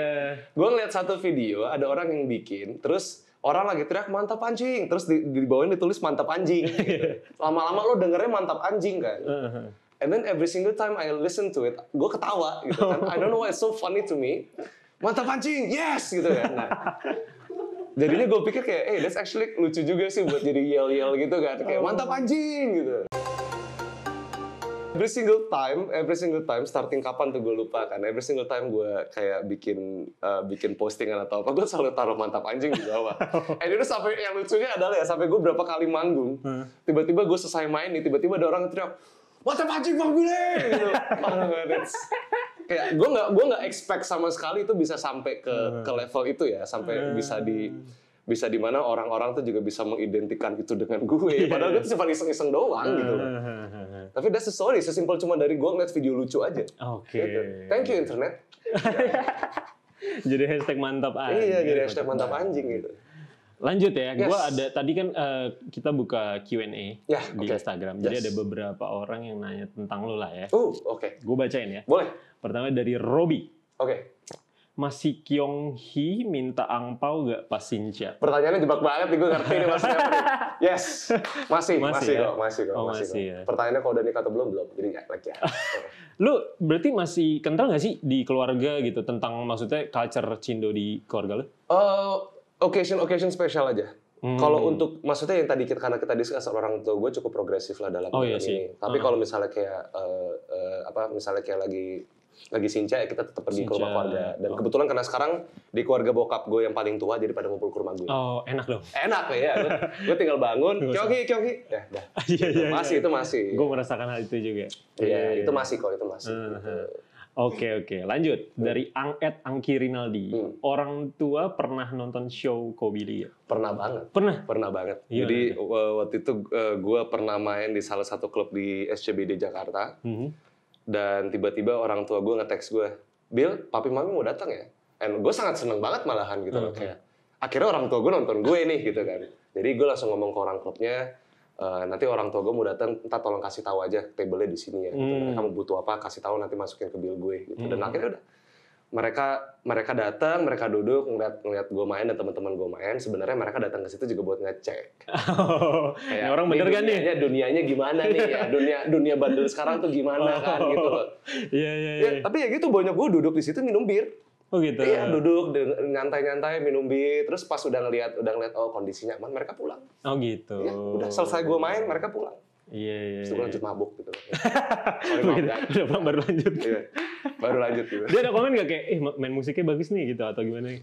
gue ngeliat satu video, ada orang yang bikin, terus orang lagi teriak mantap anjing, terus di bawahnya ditulis mantap anjing. Gitu. Lama-lama lo dengernya mantap anjing kan. And then every single time I listen to it, gue ketawa gitu kan. I don't know why it's so funny to me. Mantap anjing, yes gitu kan. Nah, jadinya gue pikir kayak, that's actually lucu juga sih buat jadi yell-yell gitu kan. Kayak mantap anjing gitu. Every single time, starting kapan tuh gue lupa kan. Every single time gue kayak bikin postingan atau apa, gue selalu taruh mantap anjing di bawah. And itu sampai yang lucunya adalah ya, sampai gue berapa kali manggung, tiba-tiba gue selesai main nih, tiba-tiba ada orang teriak, mantap anjing Bang Billy! Gitu. Kayak gue nggak expect sama sekali itu bisa sampai ke level itu ya, sampai bisa di mana orang-orang tuh juga bisa mengidentikan itu dengan gue. Padahal gue tuh cuma iseng-iseng doang gitu. Tapi that's the story, sesimpel cuma dari gue ngeliat video lucu aja. Oke. Gitu. Thank you internet. Jadi hashtag mantap anjing. Iya, jadi hashtag mantap anjing gitu. Lanjut ya, gue ada tadi kan kita buka Q&A di Instagram. Jadi ada beberapa orang yang nanya tentang lo lah ya. Oke. Gue bacain ya. Boleh. Pertama dari Robi. Oke. Masih Kyung Hee minta angpau gak pas Sincha? Pertanyaannya jebak banget nih, gue ngerti nih maksudnya apa nih. Yes, masih ya? Masih kok. Ya. Pertanyaannya kalau udah nikah atau belum, jadi ya. Lu berarti masih kental nggak sih di keluarga gitu tentang maksudnya culture Cindo di keluarga lu? Occasion spesial aja. Kalau untuk maksudnya yang tadi karena kita discuss orang tua gue cukup progresif lah dalam iya ini. Tapi kalau misalnya kayak misalnya kayak lagi Sinca ya kita tetap pergi ke rumah keluarga. Dan kebetulan karena sekarang di keluarga bokap gue yang paling tua jadi pada ngumpul ke rumah gue. Oh, enak dong. Enak ya. Gue tinggal bangun, kyoki. Ya, dah. Iya. Itu masih. Gue merasakan hal itu juga. Iya, itu masih. Gitu. Oke. Lanjut. Dari Angki Rinaldi. Orang tua pernah nonton show Kobe Lee? Pernah banget. Pernah banget. Iya, jadi waktu itu gue pernah main di salah satu klub di SCBD Jakarta. Dan tiba-tiba orang tua gue nge-text gue, Bill, papi mami mau datang ya? And gue sangat seneng banget malahan gitu loh. Kayak, akhirnya orang tua gue nonton gue nih gitu kan. Jadi gue langsung ngomong ke orang klubnya, nanti orang tua gue mau datang, entah tolong kasih tahu aja table-nya di sini ya. Gitu. Kamu butuh apa, kasih tahu nanti masukin ke bill gue. Gitu. Dan akhirnya udah, mereka datang, mereka duduk ngeliat gue main dan teman-teman gue main. Sebenarnya mereka datang ke situ juga buat ngecek. Kayak orang bener kan nih? Dunianya gimana nih ya? Dunia bandel sekarang tuh gimana kan gitu loh. Iya. Tapi ya gitu banyak gue duduk di situ minum bir. Oh gitu. Iya, duduk nyantai-nyantai minum bir, terus pas udah ngeliat kondisinya aman, mereka pulang. Oh gitu. Ya, udah selesai gue main, mereka pulang. Iya. Terus gue lanjut mabuk gitu. Sorry, udah baru lanjut. Iya, baru lanjut gitu. Dia ada komen nggak kayak, main musiknya bagus nih gitu atau gimana?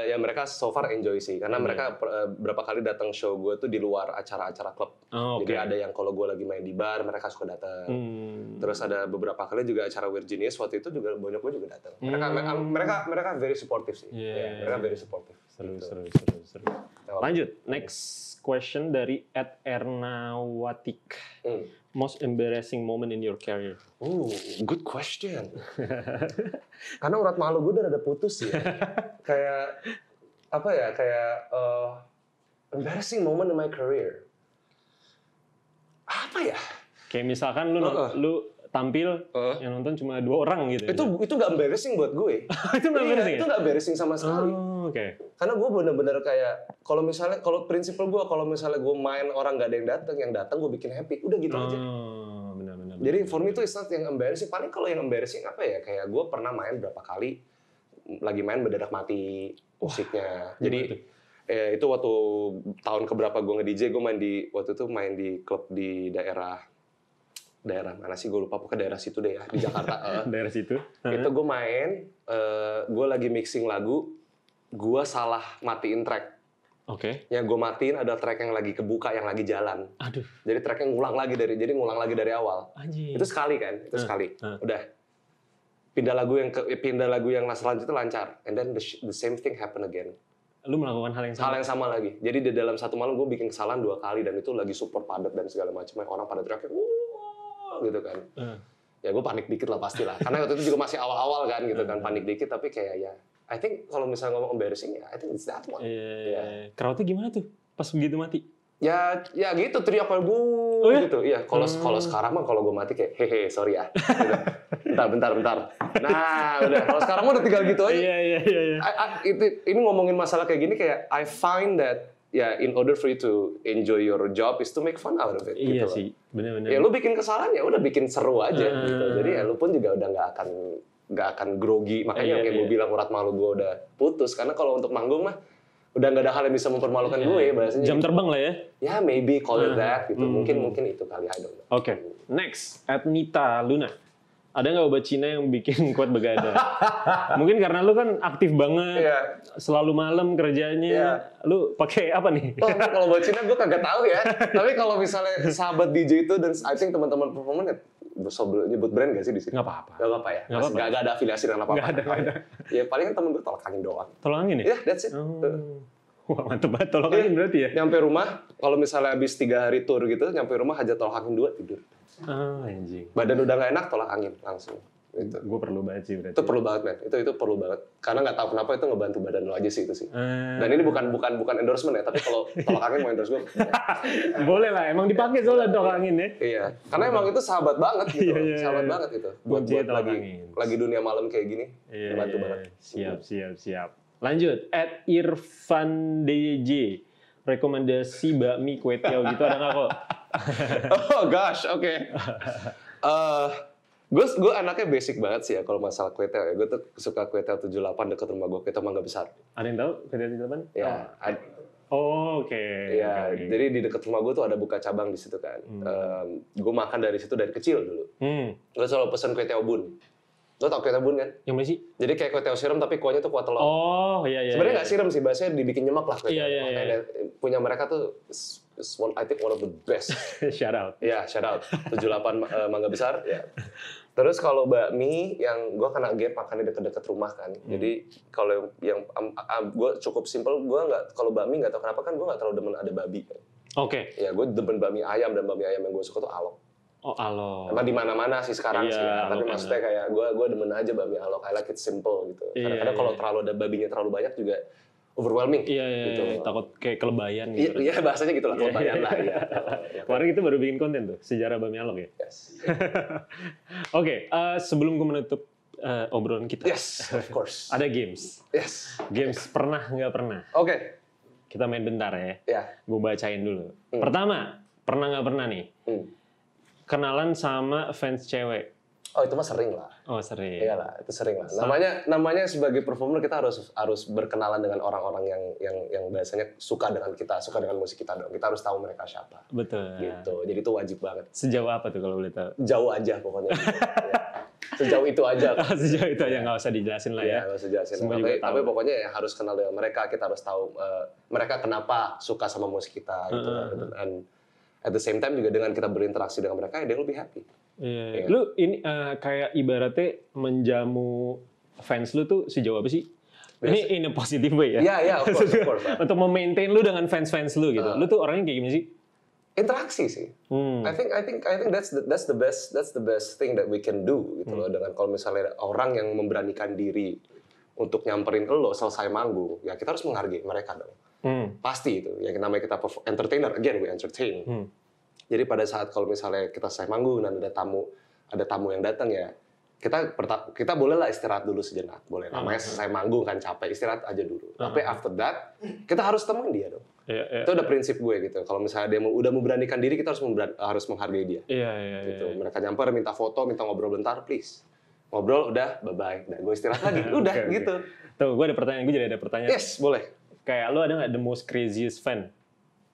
Ya mereka so far enjoy sih, karena mereka berapa kali datang show gue tuh di luar acara-acara klub. Jadi ada yang kalau gue lagi main di bar, mereka suka datang. Terus ada beberapa kali juga acara Weird Genius waktu itu juga banyak gue juga datang. Mereka very supportive sih. Mereka very supportive. Seru. Lanjut, next question dari @ernawatik. Most embarrassing moment in your career? Good question. Karena urat malu gue udah ada putus ya. Kayak apa ya? Kayak embarrassing moment in my career. Apa ya? Kayak misalkan lu tampil yang nonton cuma 2 orang gitu. Itu nggak embarrassing buat gue. Itu nggak embarrassing. Itu nggak embarrassing sama sekali. Karena gue bener-bener kayak kalau prinsipal gue kalau misalnya gue main orang nggak ada yang datang gue bikin happy. Udah gitu aja. Benar. Jadi for me itu it's not yang embarrassing. Paling kalau yang embarrassing apa ya? Kayak gue pernah main berapa kali lagi main mendadak mati musiknya. Jadi itu waktu tahun keberapa gue nge-DJ, gue waktu itu main di klub di daerah mana sih gue lupa, pokoknya daerah situ deh ya di Jakarta. Daerah situ. Itu gue main, gue lagi mixing lagu, gue salah matiin track. Yang gue matiin ada track yang lagi kebuka, yang lagi jalan. Aduh. Jadi tracknya ngulang lagi dari awal. Anjir. Itu sekali kan, sekali. Udah. Pindah lagu yang selanjutnya lancar. And then the same thing happen again. Lu melakukan hal yang sama? Hal yang sama lagi. Jadi di dalam satu malam gue bikin kesalahan 2 kali dan itu lagi super padat dan segala macam. Orang pada teriak gitu kan. Ya gue panik dikit lah pastilah. Karena waktu itu juga masih awal-awal kan gitu kan, panik dikit tapi kayak ya I think kalau misalnya ngomong embarrassing ya I think it's that one. Iya. Crowd-nya gimana tuh pas begitu mati? Ya gitu teriak gitu. Iya, kalau sekarang mah kalau gue mati kayak hehe sorry ya. Bentar. Nah, udah. Kalau sekarang mah udah tinggal gitu aja. Iya. Ini ngomongin masalah kayak gini kayak I find that ya in order for you to enjoy your job is to make fun out of it. Iya gitu sih, benar-benar. Ya lu bikin kesalahan ya udah bikin seru aja gitu. Jadi ya lu pun juga udah nggak akan grogi. Makanya kayak gue bilang urat malu gue udah putus karena kalau untuk manggung mah udah nggak ada hal yang bisa mempermalukan gue bahasanya. Jam terbang lah ya. Ya maybe call it that gitu. Mungkin itu kali, I don't know. Oke. Next, @Nita Luna. Ada nggak obat Cina yang bikin kuat begadang? Mungkin karena lu kan aktif banget, selalu malam kerjanya. Lu pakai apa nih? Kalau obat Cina gue kagak tahu ya. Tapi kalau misalnya sahabat DJ itu dan I think teman-teman performan nyebut brand nggak sih di sini? Nggak apa-apa. Nggak apa-apa ya? Nggak ada afiliasi dengan apa-apa? Nggak ada. Ya paling kan temen gue tolak angin doang. Tolak angin ya? Yeah, that's it. Wah mantep banget tolak angin berarti ya? Nyampe rumah, kalau misalnya habis 3 hari tour gitu, nyampe rumah hajat tolak angin 2, tidur. Anjing. Badan udah nggak enak, tolak angin langsung. Gitu. Gue perlu banget sih berarti. Itu perlu banget, man. Itu perlu banget. Karena nggak tahu kenapa itu ngebantu badan lo aja sih itu sih. Dan ini bukan endorsement ya, tapi kalau tolak angin mau endorse gue. Boleh lah, emang dipakai soalnya tolak angin ya. Iya, karena emang itu sahabat banget gitu. Sahabat banget itu. Buat lagi dunia malam kayak gini, ngebantu banget. Siap. Lanjut, @Irfan DJ. Rekomendasi bakmi kue tiaw gitu ada nggak kok? Oh gosh, oke. Gue anaknya basic banget sih ya kalau masalah kue tel ya. Gue tuh suka kue tel 78 dekat rumah gue, kue tel Mangga Besar. Ada yang tahu kue tel 78? Ya. Oke. Ya, jadi di dekat rumah gue tuh ada buka cabang di situ kan. Gue makan dari situ dari kecil dulu. Gue selalu pesen kue tel bun. Lo tau kue tel bun kan? Yang mana sih? Jadi kayak kue tel siram tapi kuahnya tuh kuah telur. Oh iya. Sebenarnya nggak siram sih, bahasanya dibikin nyemek lah kue tel. Iya. Punya mereka tuh I think one of the best. Shout out. Ya, shout out. 78 Mangga Besar. Ya. Terus kalau bakmi yang gue kena gap makannya deket-deket rumah kan. Jadi kalau yang gue cukup simple, gue nggak, kalau bakmi nggak tahu kenapa kan gue nggak terlalu demen ada babi. Oke. Ya gue demen bakmi ayam, dan bakmi ayam yang gue suka tuh alok. Oh alok. Emang di mana-mana sih sekarang iya, sih. Ya. Tapi alok maksudnya kayak gue demen aja bakmi alok. I like it simple gitu. Kadang-kadang kalau terlalu ada babinya terlalu banyak juga overwhelming. Iya, gitu. Takut kayak kelebayan gitu. Iya, bahasanya gitu lah, kelebayan lah. Iya. Kemarin kita baru bikin konten tuh, sejarah bakmi alok ya. Yes. Oke, sebelum gue menutup obrolan kita. Yes, of course. Ada games. Yes. Games pernah nggak pernah? Oke. Kita main bentar ya. Ya. Gue bacain dulu. Pertama, pernah nggak pernah nih? Kenalan sama fans cewek. Oh, itu mah sering lah. Oh, sering. Iyalah, itu sering lah. Namanya sebagai performer kita harus berkenalan dengan orang-orang yang biasanya suka dengan kita, suka dengan musik kita dong. Kita harus tahu mereka siapa. Betul. Gitu. Jadi itu wajib banget. Sejauh apa tuh kalau boleh tahu? Jauh aja pokoknya. Ya. Sejauh itu aja. Sejauh itu aja, nggak usah dijelasin lah ya. Nggak usah jelasin. Semua juga tahu. Tapi pokoknya ya harus kenal dengan mereka. Kita harus tahu mereka kenapa suka sama musik kita gitu. Dan at the same time juga dengan kita berinteraksi dengan mereka, they will be happy. Iya. Lu ini kayak ibaratnya menjamu fans lu tuh sejauh apa sih? Ini in a positive way ya? Iya, of course. Untuk memaintain lu dengan fans-fans lu gitu. Lu tuh orangnya kayak gimana sih? Interaksi sih. I think that's the best thing that we can do gitu loh. Dengan kalau misalnya orang yang memberanikan diri untuk nyamperin lo selesai manggung, ya kita harus menghargai mereka dong. Pasti itu. Yang namanya kita entertainer, again we entertain. Jadi pada saat kalau misalnya kita selesai manggung dan ada tamu yang datang ya, kita bolehlah istirahat dulu sejenak, boleh. Namanya selesai manggung kan capek, istirahat aja dulu. Tapi after that kita harus temuin dia dong. Itu udah prinsip gue gitu. Kalau misalnya dia udah memberanikan diri, kita harus menghargai dia. Gitu. Mereka nyamper, minta foto, minta ngobrol bentar, please. Ngobrol udah, bye bye. Dan gue istirahat lagi, udah gitu. Tuh, gue jadi ada pertanyaan. Yes, boleh. Kayak lu ada nggak the most craziest fan?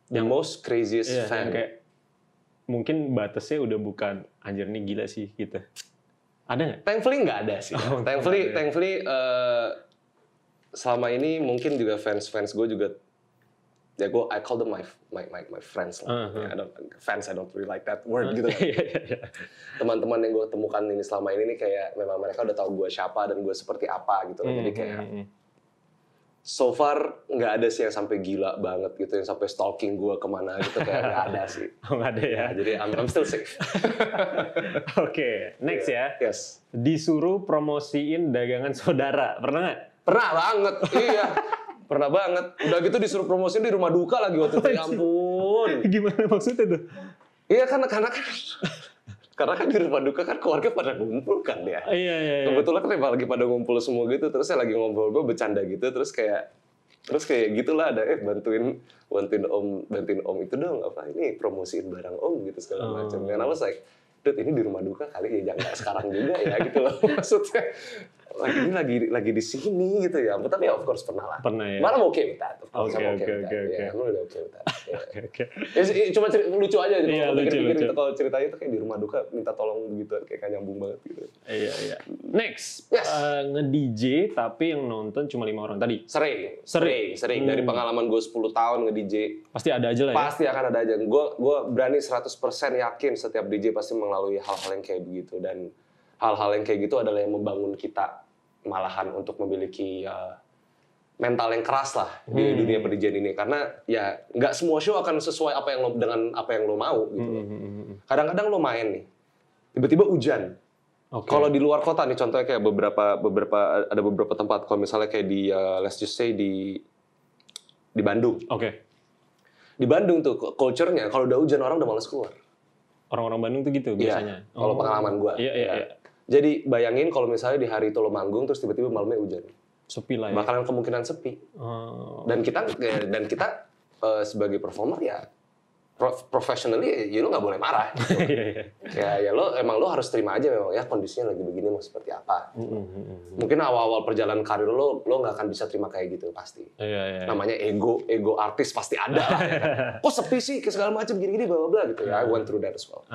The most craziest fan. Kayak mungkin batasnya udah bukan anjir nih gila sih gitu. Ada nggak? Thankfully nggak ada sih. Thankfully selama ini mungkin juga fans gue juga ya I call them my friends lah. I don't really like that word gitu. Teman-teman yang gue temukan ini selama ini nih kayak memang mereka udah tahu gue siapa dan gue seperti apa gitu. Jadi kayak so far nggak ada sih yang sampai gila banget gitu, yang sampai stalking gue kemana gitu, kayak nggak ada sih. Nggak ada ya? Jadi I'm still safe. Oke, next ya. Yes. Disuruh promosiin dagangan saudara, pernah nggak? Pernah banget, iya. Pernah banget. Udah gitu disuruh promosiin di rumah duka lagi waktu itu, ya ampun. Gimana maksudnya tuh? Iya karena kan di rumah duka kan keluarga pada ngumpul kan ya. Iya. Kebetulan kan lagi pada ngumpul semua gitu, terus saya lagi ngobrol, gue bercanda gitu, terus kayak gitulah ada bantuin om itu dong, apa ini promosiin barang om gitu segala macam. Karena I was like, dude ini di rumah duka kali ya, jangan sekarang juga ya gitu loh. Maksudnya lagi di sini gitu ya. Tapi of course pernah lah. Pernah ya. Malah oke with that. Oke. Ya, udah oke with that. Oke. Ya, cuma lucu aja gitu. Iya, Pikir-pikir lucu. gitu kalau ceritanya itu kayak di rumah duka minta tolong begitu, kayak nyambung banget gitu. Iya. Next, Yes. nge-DJ tapi yang nonton cuma 5 orang tadi. Sering. Dari pengalaman gue 10 tahun nge-DJ. Pasti ada aja lah ya. Pasti akan ada aja. Gue berani 100% yakin setiap DJ pasti melalui hal-hal yang kayak begitu, dan hal-hal yang kayak gitu adalah yang membangun kita malahan untuk memiliki mental yang keras lah di dunia per-DJ ini, karena ya nggak semua show akan sesuai dengan apa yang lo mau gitu. Kadang-kadang lo main nih, tiba-tiba hujan. Okay. Kalau di luar kota nih, contohnya kayak ada beberapa tempat, kalau misalnya kayak di let's just say di Bandung. Oke. Di Bandung tuh culture-nya kalau udah hujan orang udah malas keluar. Orang-orang Bandung tuh gitu biasanya. Kalau pengalaman gue. Iya. Jadi bayangin kalau misalnya di hari itu lo manggung terus tiba-tiba malamnya hujan. Sepi lah ya. Bakalan kemungkinan sepi. Dan kita sebagai performer ya professionally ya lu nggak boleh marah gitu. ya lo harus terima aja memang ya kondisinya lagi begini mau seperti apa mungkin awal perjalanan karir lo nggak akan bisa terima kayak gitu pasti namanya ego artis pasti ada lah ya kan? Kok sepi sih segala macam gini bla bla gitu ya I went through that as well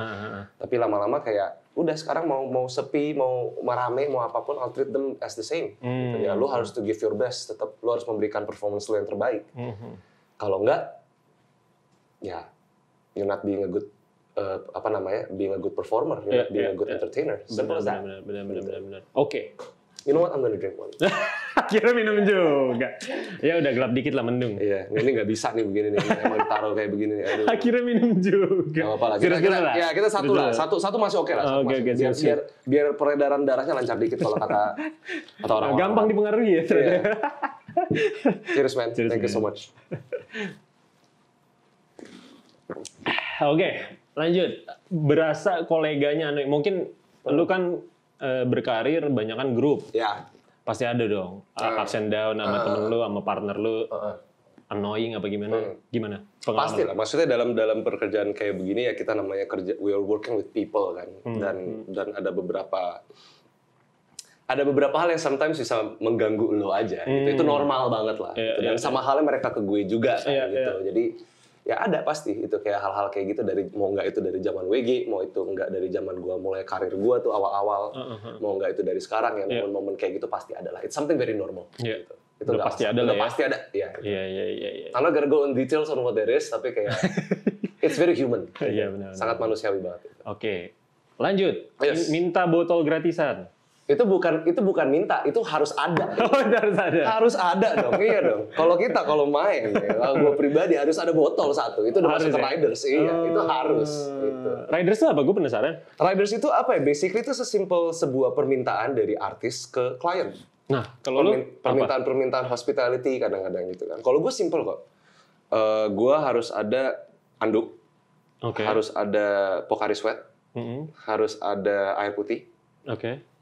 tapi lama-lama kayak udah sekarang mau sepi mau rame mau apapun I'll treat them as the same gitu ya lo harus to give your best tetap lo harus memberikan performance lo yang terbaik kalau enggak ya you're not being a good being a good performer, you're not being a good entertainer. Simple as that. Benar. Oke. You know what? I'm gonna drink one. Akhirnya minum juga. Ya udah gelap dikit lah mendung. Iya, ini nggak bisa nih begini nih. Emang ditaruh kayak begini nih. Aduh. Akhirnya minum juga. Gak apa-apa lah. Kita satu lah. Satu masih oke lah. Oke, biar peredaran darahnya lancar dikit kalau kata orang-orang. Gampang dipengaruhi ya. Cheers man. Thank you so much. Oke, lanjut. Berasa koleganya, mungkin lu kan berkarir banyak kan grup. Ya. Pasti ada dong. Ups and down sama temen lu, sama partner lu. Annoying apa gimana? Gimana? Pasti lah. Maksudnya dalam pekerjaan kayak begini ya kita namanya kerja. We are working with people kan. Dan ada beberapa hal yang sometimes bisa mengganggu lo aja. Itu normal banget lah. Dan sama halnya mereka ke gue juga kan, gitu. Jadi ya ada pasti itu kayak hal-hal kayak gitu dari mau nggak itu dari zaman WG, mau itu nggak dari zaman gua mulai karir gua tuh awal-awal, mau nggak itu dari sekarang ya momen-momen kayak gitu pasti ada lah. It's something very normal. Gitu. Itu pasti ada lah ya. Pasti ada. Iya. I'm not gonna go in details on what there is, tapi kayak it's very human. Iya benar. Sangat manusiawi banget. Oke. Lanjut. Yes. Minta botol gratisan. Itu bukan minta, itu harus ada. Harus ada. Harus ada dong, iya dong. Kalau main, kalau gue pribadi harus ada botol satu. Itu udah masuk ke Riders, itu harus. Gitu. Riders itu apa? Gue penasaran. Riders itu apa ya? Basically itu sesimpel sebuah permintaan dari artis ke klien. Nah, kalau permintaan hospitality kadang-kadang gitu kan. Kalau gue simple kok. Gue harus ada anduk, harus ada Pocari Sweat, harus ada air putih.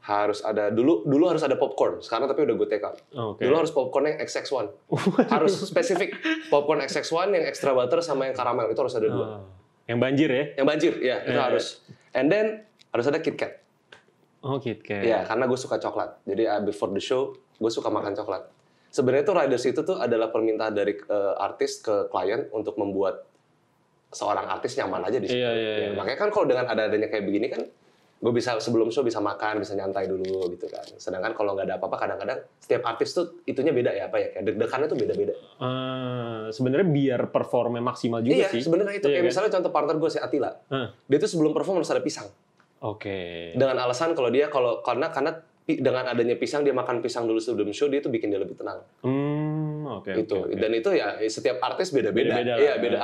Harus ada dulu harus ada popcorn, sekarang tapi udah gue take out. Dulu harus popcorn yang XX1. Harus spesifik popcorn XX1 yang extra butter sama yang karamel itu harus ada 2. Yang banjir ya? Yang banjir, ya itu harus. And then harus ada KitKat. Oh, KitKat. Ya, karena gue suka coklat. Jadi before the show gue suka makan coklat. Sebenarnya tuh Riders itu tuh adalah permintaan dari artis ke klien untuk membuat seorang artis nyaman aja di situ. Iya. Makanya kan kalau dengan adanya kayak begini kan gue bisa sebelum show bisa makan, bisa nyantai dulu gitu kan. Sedangkan kalau nggak ada apa-apa kadang-kadang setiap artis tuh itunya beda ya apa ya kayak deg-degannya tuh beda-beda. Sebenarnya biar performnya maksimal juga sih. Iya sebenarnya itu kayak misalnya contoh partner gue si Atila, dia tuh sebelum perform harus ada pisang. Dengan alasan kalau dia karena dengan adanya pisang dia makan pisang dulu sebelum show dia tuh bikin dia lebih tenang. Dan itu ya setiap artis beda-beda.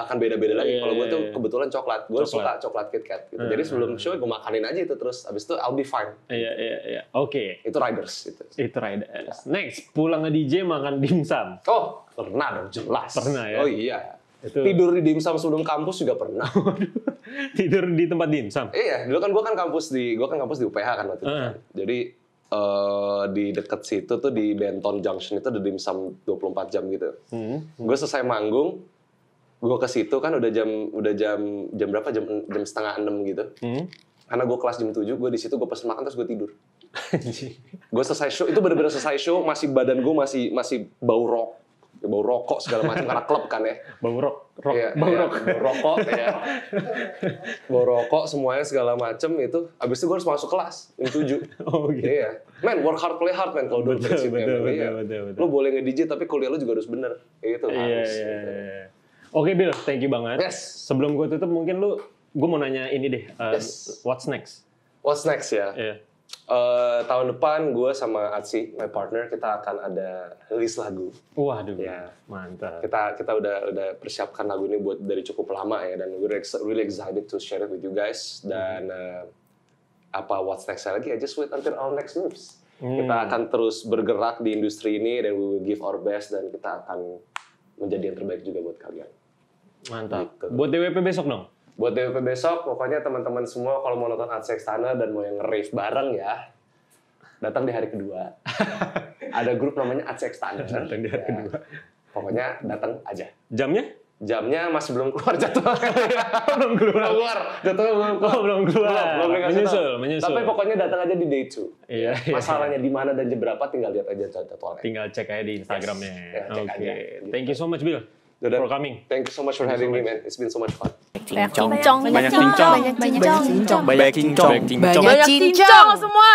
Akan beda-beda lagi. Kalau gue tuh kebetulan coklat. Gue suka coklat KitKat gitu. Jadi sebelum show gue makanin aja itu terus abis itu I'll be fine. Iya. Oke. Itu Riders Itu Riders. Next, pulang nge-DJ makan dimsum. Oh, pernah dong jelas. Pernah ya? Oh iya. Tidur di dimsum sebelum kampus juga pernah. Tidur di tempat dimsum? Iya, dulu kan gue kan kampus di UPH kan waktu itu kan. Jadi di dekat situ tuh di Benton Junction itu ada dimsum 24 jam gitu. Gue selesai manggung, gue ke situ kan udah jam berapa? Jam 5:30 gitu. Karena gue kelas jam 7, gue di situ gue pesen makan terus gue tidur. Gue selesai show, itu benar-benar selesai show masih badan gue masih bau rokok segala macam karena klub kan ya. Bau rokok ya. Bau rokok semuanya segala macam itu. Abis itu gue harus masuk kelas jam 7. Oh gitu. Iya. Man, work hard play hard man kalau dulu prinsipnya. Betul. Lu boleh nge-DJ tapi kuliah lu juga harus bener. Itu harus. Iya. Oke Bill, thank you banget. Yes. Sebelum gue tutup mungkin gue mau nanya ini deh. What's next? What's next ya? Iya. Tahun depan gue sama Atsi, my partner, kita akan ada rilis lagu. Waduh, ya. Mantap. Kita udah persiapkan lagu ini buat dari cukup lama ya, dan we're really excited to share it with you guys. Dan what's next lagi? Just wait until our next moves. Kita akan terus bergerak di industri ini dan we will give our best dan kita akan menjadi yang terbaik juga buat kalian. Mantap. Gitu. Buat DWP besok dong? Buat DWP besok, pokoknya teman-teman semua kalau mau nonton Art Sextana dan mau yang nge-rave bareng ya, datang di hari kedua. Ada grup namanya Art Sextana. Datang di hari kedua. Pokoknya datang aja. Jamnya? Jamnya masih belum keluar jadwal. belum keluar. Jadwalnya belum keluar. Menyusul. Tapi pokoknya datang aja di day 2. Iya. Masalahnya di mana dan jam berapa tinggal lihat aja jadwalnya. Tinggal cek aja di Instagramnya. Oke. Thank you so much, Bill. For coming. Thank you so much for having me, man. It's been so much fun. Banyak cincong semua.